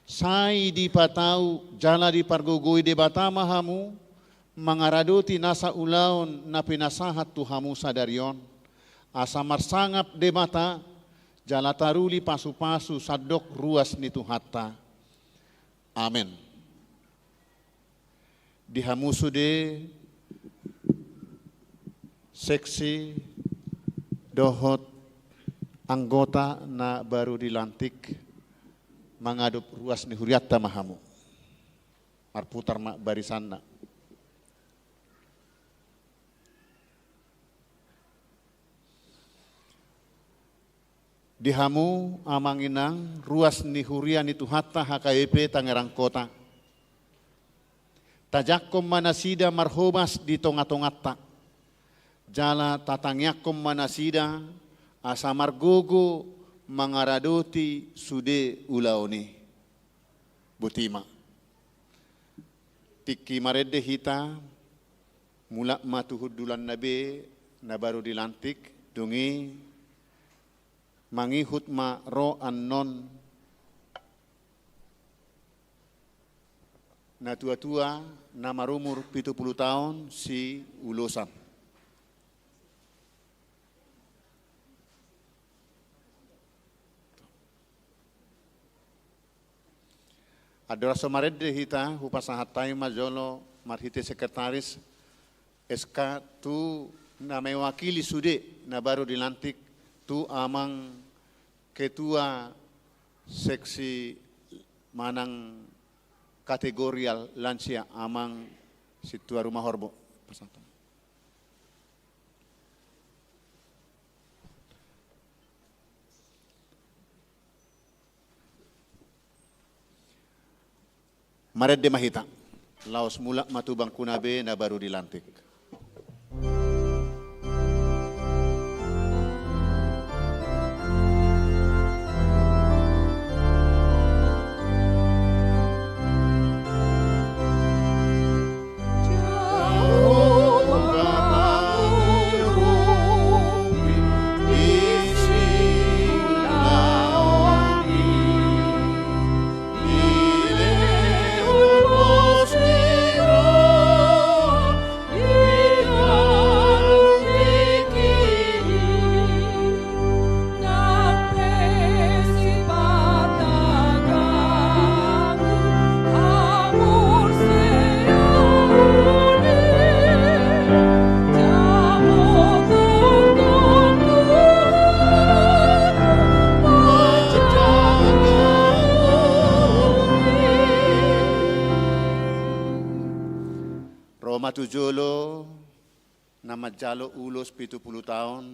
Sai di patau jala di pargugoy de batama hamu mangaraduti nasa ulaun na pinasahat tu hamu sadarion, asa marsangap de mata, jalataruli pasu-pasu sadok ruas nitu hatta. Amin. Dihamusu de seksi dohot anggota na baru dilantik mengadop ruas ni huriatta mahamu. Marputar barisan na. Dihamu amanginang ruas ni hurian itu hatta HKBP Tangerang Kota. Tajakom manasida marhobas di tonga-tongatta. Jala tatangyakom manasida asa margogo mangaradoti sude ulaoni. Butima. Tiki marede hita mula matuhud dulan nabe na baru dilantik dungi mangihut ma ro annon na tua-tua na marumur 70 tahun si ulosan. Adora somarede hita hupasahat tayo majolo marhite sekretaris SK tu na mewakili sude na baru dilantik tu amang ketua seksi manang kategorial lansia amang situa rumah horbo pasatan. Maret de mahita, laos mula matubang kunabe na baru dilantik. Matujolo na majalo ulos 70 tahun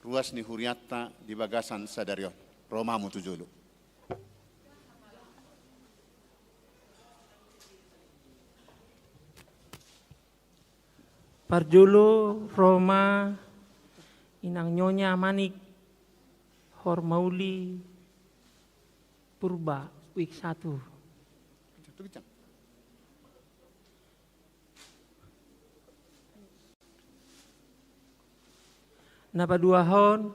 ruas ni huriatta di bagasan sadarion. Roma Matujolo. Parjolo Roma inang nyonya manik Hormauli Purba week 1. Napaduahon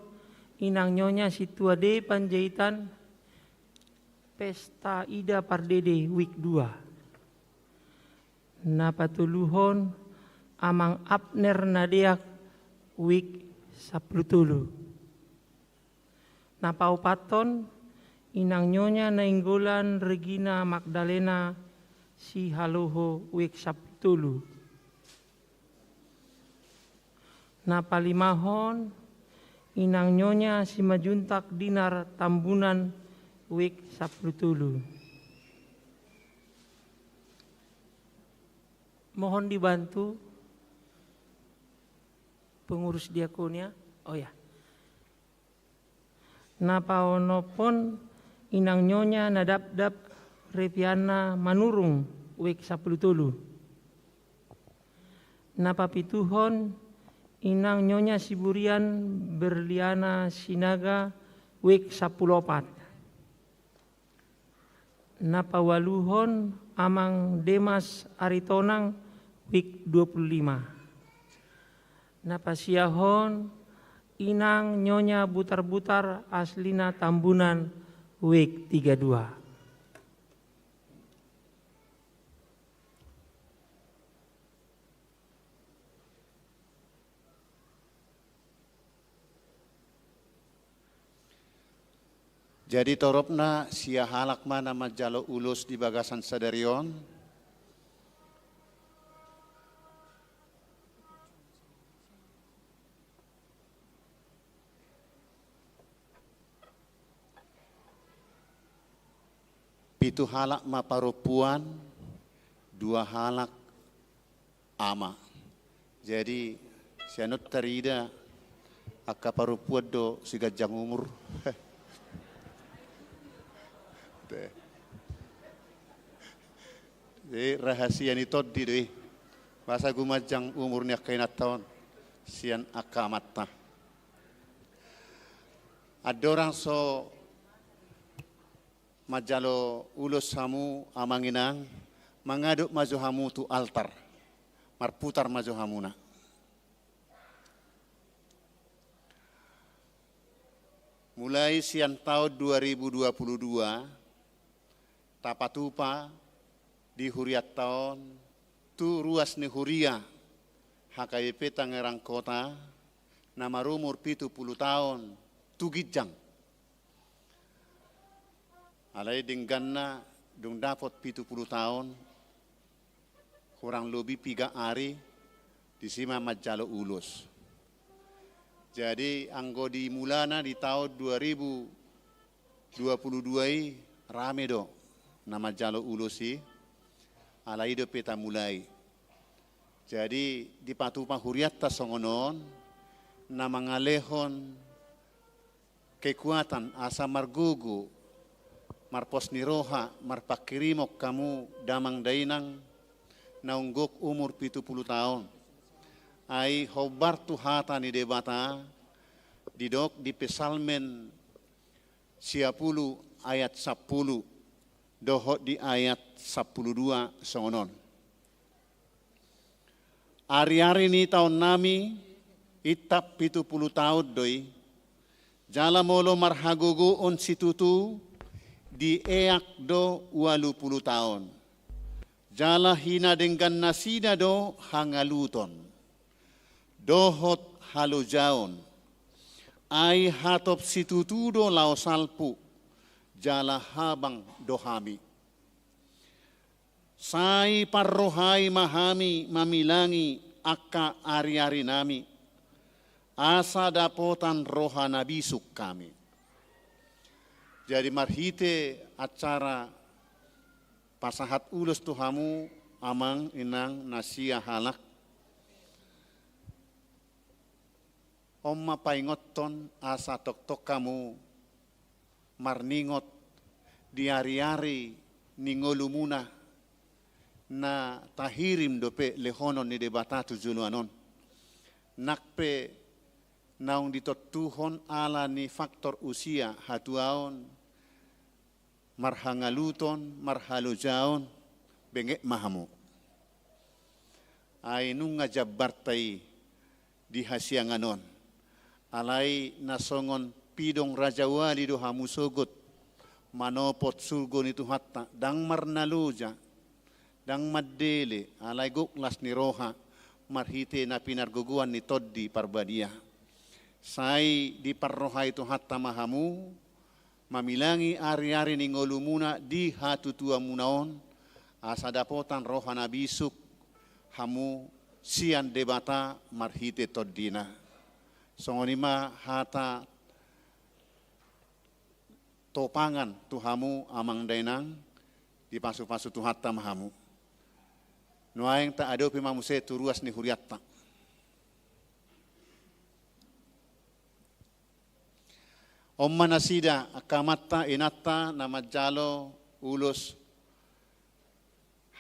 inang nyonya situade Panjaitan Pesta Ida Pardede week 2. Napatuluhon amang Abner Nadeak week 10. Napaupaton inang nyonya Nainggolan Regina Magdalena si Haloho week 10. Napalimahon inang nyonya si Majuntak Dinar Tambunan week 10. Mohon dibantu pengurus diakonia. Oh ya. Napaonopon inang nyonya Nadabdab Repiana Manurung week 10. Napapituhon inang nyonya Siburian Berliana Sinaga week 14. Napawaluhon amang Demas Aritonang week 25. Napasiahon inang nyonya Butar-Butar Aslina Tambunan week 32. Jadi toropna sia halak mana majalo ulus di bagasan sadarion. Pitu halak ma parupuan, 2 halak ama. Jadi sianut tarida akka parupuan do sigajang umur. Jadi rahasia ni todi deh. Masa gumajang umurnya kainat tahun sian akamata. Ada orang so majalo ulus hamu amanginang mangaduk maju hamu tu altar. Marputar maju hamuna. Mulai sian tahun 2022 tapatupa di huriat tahun tu ruas ni huria HKBP Tangerang Kota nama rumur 70 tahun tu gijang alai dengganna dung dapat 70 tahun kurang lebih 3 hari di sima majalo ulus. Jadi anggo di mulana di tahun 2022 rame do nama jalo ulusi ala hidup peta mulai. Jadi di patupa huriat tasongonon nama ngalehon kekuatan asa margugu marpos niroha marpakirimok kamu damang dainang naunggok umur 70 tahun. Ai hobar tu hata ni debata didok di pesalmen 10 ayat 10 dohot di ayat 12 songonon. Ari-ari ni tahun nami itap 70 tahun doi jala molo marhagugu on situtu di eak do 80 tahun. Jala hina dengan nasida do hangaluton. Dohot halujaon, ai hatop situtudo lao salpu, jala habang dohami. Sai parrohai mahami mamilangi akka ari-ari nami, asa dapotan roha nabisuk kami. Jadi marhite acara pasahat ulus tuhamu amang inang nasia halak. Omma paingoton asa tok-tok kamu marningot di ari-ari ningolumuna na tahirim dope lehonon ni debata tujuluanon. Nakpe naung ditotuhon ala ni faktor usia hatuaon marhangaluton marhalujaon bengek mahamu. Ay nung ngajabartay di hasianganon. Alai nasongon pidong Raja Wali do hamusogot manopot surgon itu hatta dang marnaluja dang maddele alai guklas ni roha marhite na pinarguguan ni toddi parbadia sai di parroha itu hatta mahamu mamilangi ari-ari ni ngolumuna di hatutua munaon asa dapotan roha nabisuk hamu sian debata marhite toddina. Songonima hata topangan tuhamu amang dainang di pasu-pasu tuhatta mahamu. Nuaing ta ado pimamuse turuas ni huriatta. Omma nasida akamatta inatta namajalo ulus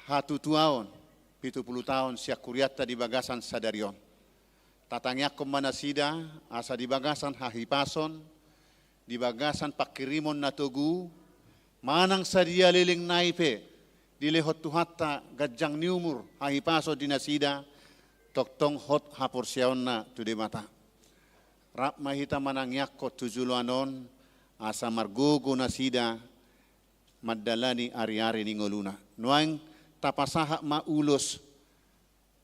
hatu tuaon 70 tahun siak kuriatta di bagasan sadarion. Tatangyak manasida asa di bagasan hahipason, di bagasan pakirimon natugu, manang sadia liling naipe, di lehot tuhatta gajang niumur hahipaso di nasida, toktong hot hapursiaon na tude mata. Rap mahita manangyak ko tujuluanon, asa margugo nasida, madalani ari-ari ningoluna. Nuang tapasaha maulos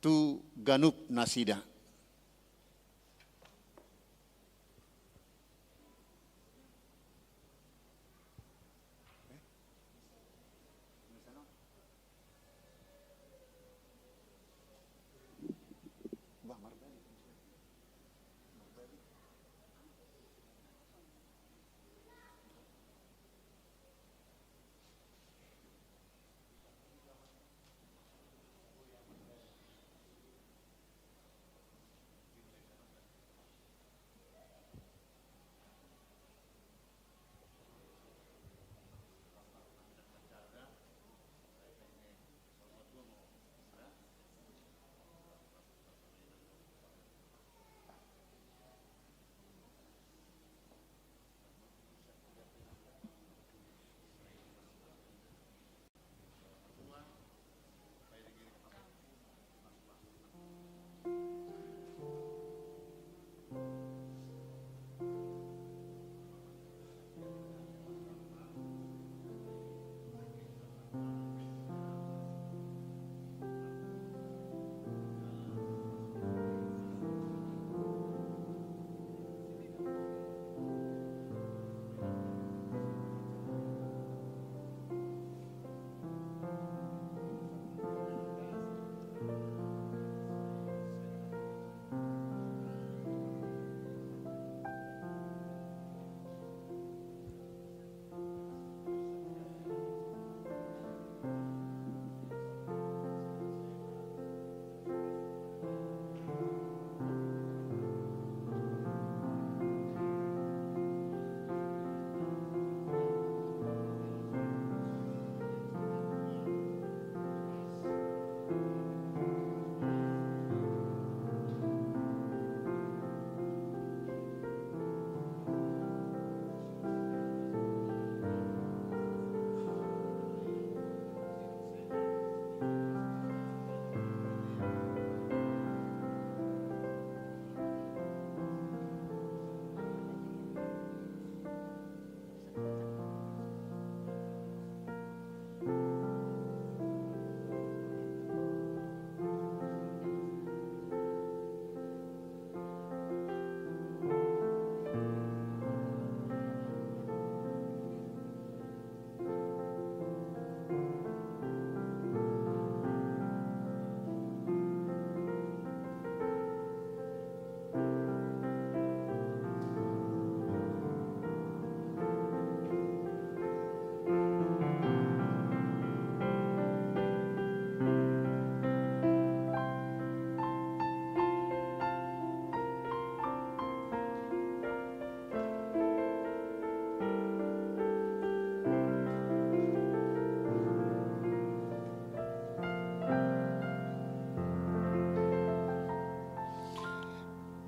tu ganup nasida.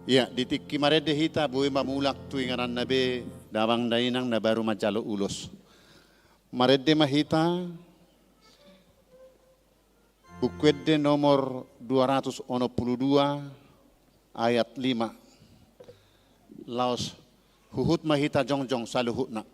Ya, ditik kimarede hita buwe mamulak tuinganan nabe dawang dainang na baru majalo ulos. Marede mahita bukwede nomor 282 ayat 5. Laos huhut mahita jongjong saluhut na.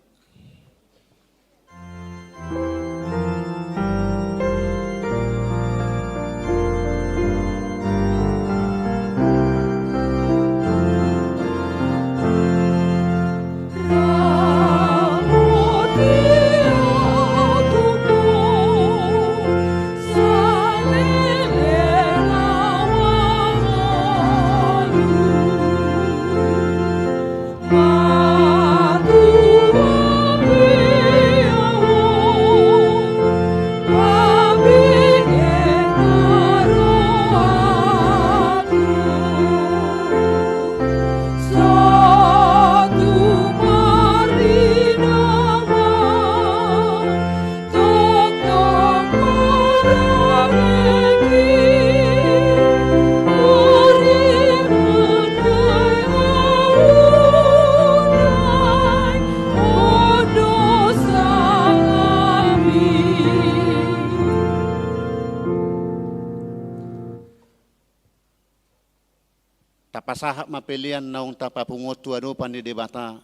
Tapasahak mapelian naung tapapungot tuano pandi debata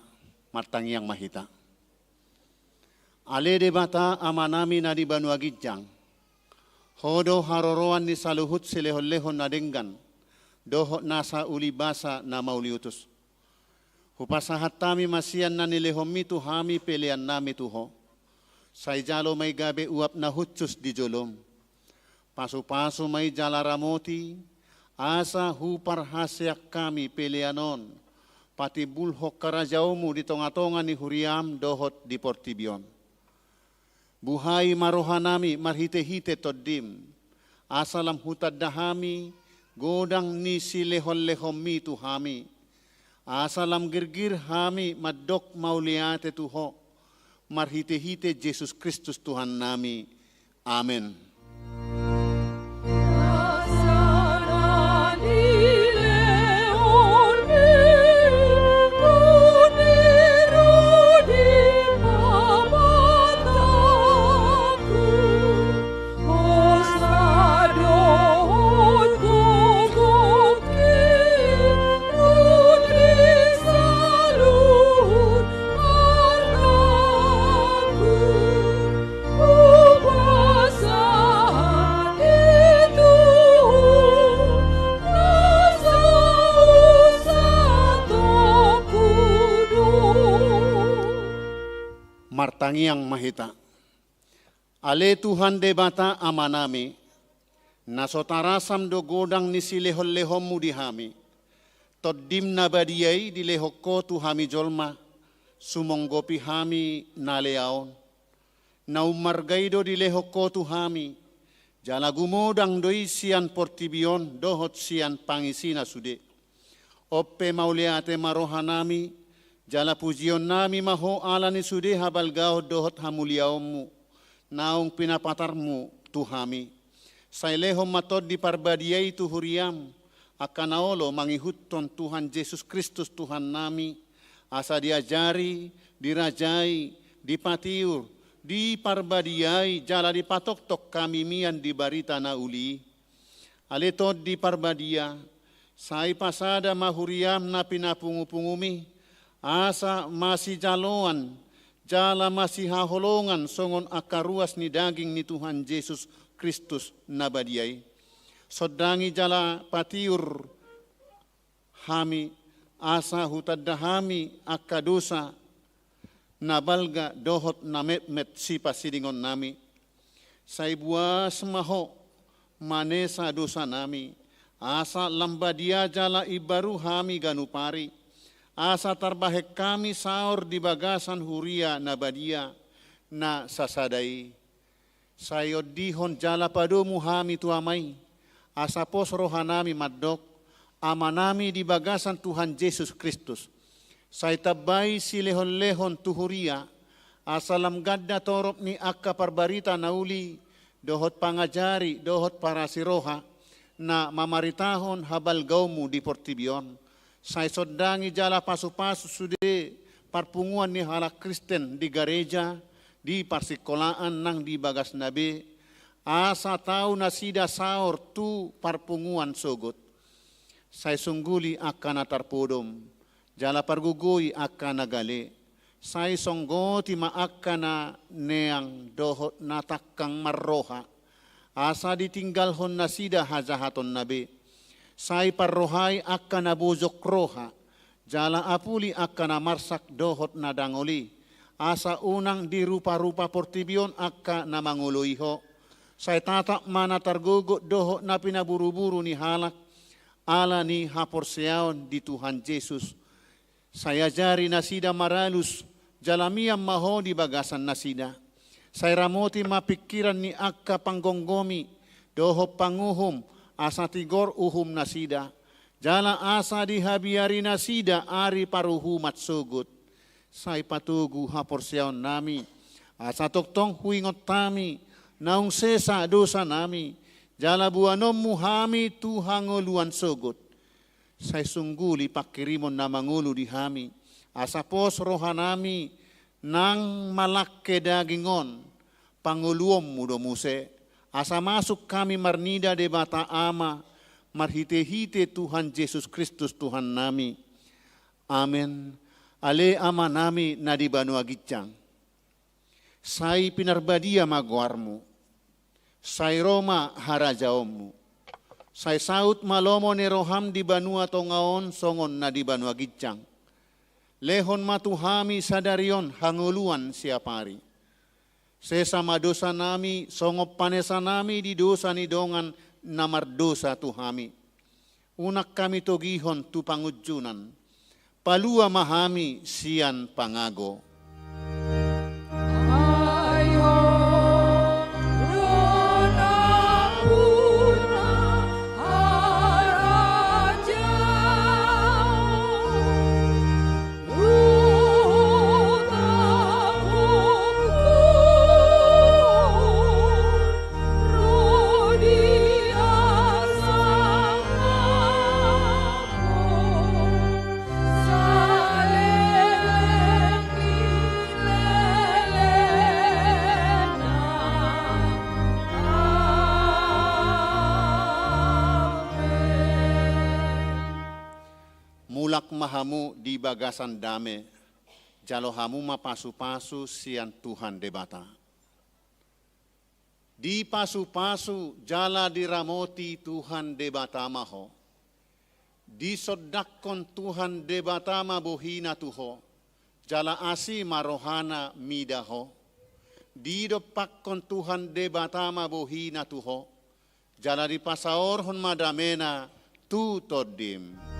martangiang mahita. Ale debata amanami na di banuagijang. Hodo haroroan ni saluhut silehon-lehon na denggan. Dohot nasa ulibasa na mauliutus. Hupasahat tami masian na nilehom mitu hami pelian nami tuho. Saijalo may gabe uap na hutsus di jolom. Pasu-pasu may jalaramoti. Asa hupar hasyak kami pelianon, pati bulhok karajaumu di tonga-tonga ni huriam dohot di portibion. Buhay marohanami marhite-hite toddim, asalam hutad dahami, godang ni silehon-lehom mi tuhami. Asalam girgir hami madok mauliate tuho, marhite-hite Yesus Kristus Tuhan nami. Amen. Martangiang mahita. Ale Tuhan debata amanami, nasotarasam do godang ni silehol-lehom mudihami, toddim na badiyay di lehokko tuhami jolma, sumonggopi hami naleaon, naumargaido di lehokko tuhami, jala gumodang doi sian portibion dohot sian pangisina sude, oppe mauliate marohanami, jala pujion nami maho alani sude habal gao dohot hamuliaomu, naung pinapatarmu tuhami. Sailehom matod di parbadiay tuhuriam, akanaolo mangihutton Tuhan Yesus Kristus Tuhan nami, asa diajari, dirajai, dipatiur, di parbadiay, jala dipatok-tok kami mian di barita na uli. Aletod di parbadia, sai pasada mahuriam na pinapungu-pungumi, asa masih jaloan, jala masih haholongan songon akaruas ni daging ni Tuhan Yesus Kristus nabadiai. Sodangi jala patiur hami, asa hutadahami akadosa nabalga dohot namet-met si pasidingon nami. Saibua semaho manesa dosa nami, asa lambadia jala ibaru hami ganupari. Asa tarbahek kami saur di bagasan huria nabadia na sasadai. Sayodihon jala padomu hami tuamai. Asa pos rohanami maddok. Amanami di bagasan Tuhan Yesus Kristus. Say tabay si lehon-lehon tuhuria. Asalam gadda torop ni akka parbarita nauli. Dohot pangajari, dohot para siroha. Na mamaritahon habal gaumu di portibion. Saya sodangi jala pasu-pasu sude parpunguan ni halak Kristen di gereja, di parsikolaan nang di bagas nabe, asa tahu nasida saur tu parpunguan sogot. Saya sungguli akan atarpodom, jala pargugui akan nagale. Saya songgoti maakana neang dohot natakang marroha. Asa ditinggalhon nasida hajahaton nabe. Saya parrohai akan nabuzok roha. Jala apuli akan namarsak dohot nadangoli. Asa unang di rupa-rupa portibion akan namanguluiho. Saya tatak mana targugot dohot na pinaburu-buru ni halak. Ala ni haporseaon di Tuhan Yesus. Saya jari nasida maralus, jalamiam maho di bagasan nasida. Saya ramoti mapikiran ni akka panggonggomi, doho panguhum, asa tigor uhum nasida. Jala asa dihabiari nasida ari paruhumat sugut. Saya patugu haporseaon nami, asa toktong huingot tami, naung sesa dosa nami. Jala buanom muhami tuhangoluan sogot. Saya sungguli pakirimon na mangulu di hami. Asapos rohanami nang malakke dagingon. Panguluom mudo muse. Asa masuk kami marnida de bata ama. Marhite-hite Tuhan Yesus Kristus Tuhan nami. Amen. Ale ama nami na di Banua Gicang. Sai pinarbadia magwarmu. Sai Roma harajaommu. Sai saut malomo ni roham di Banua Tongaon songon na di Banua Gicang. Lehon matuhami sadarion hanguluan siapari. Sesama dosa nami songop panesa nami di dosa ni dongan namar dosa tuhami. Unak kami togihon tu pangujunan. Palua mahami sian pangago. Mulak mahamu di bagasan dame, jalo hamu mapasu-pasu sian Tuhan debata. Di pasu-pasu jala diramoti Tuhan debata maho. Di sodakon Tuhan debata mabuhina tuho, jala asi marohana midaho. Di dopakon Tuhan debata mabuhina tuho, jala di pasaorhon madamena tu todim.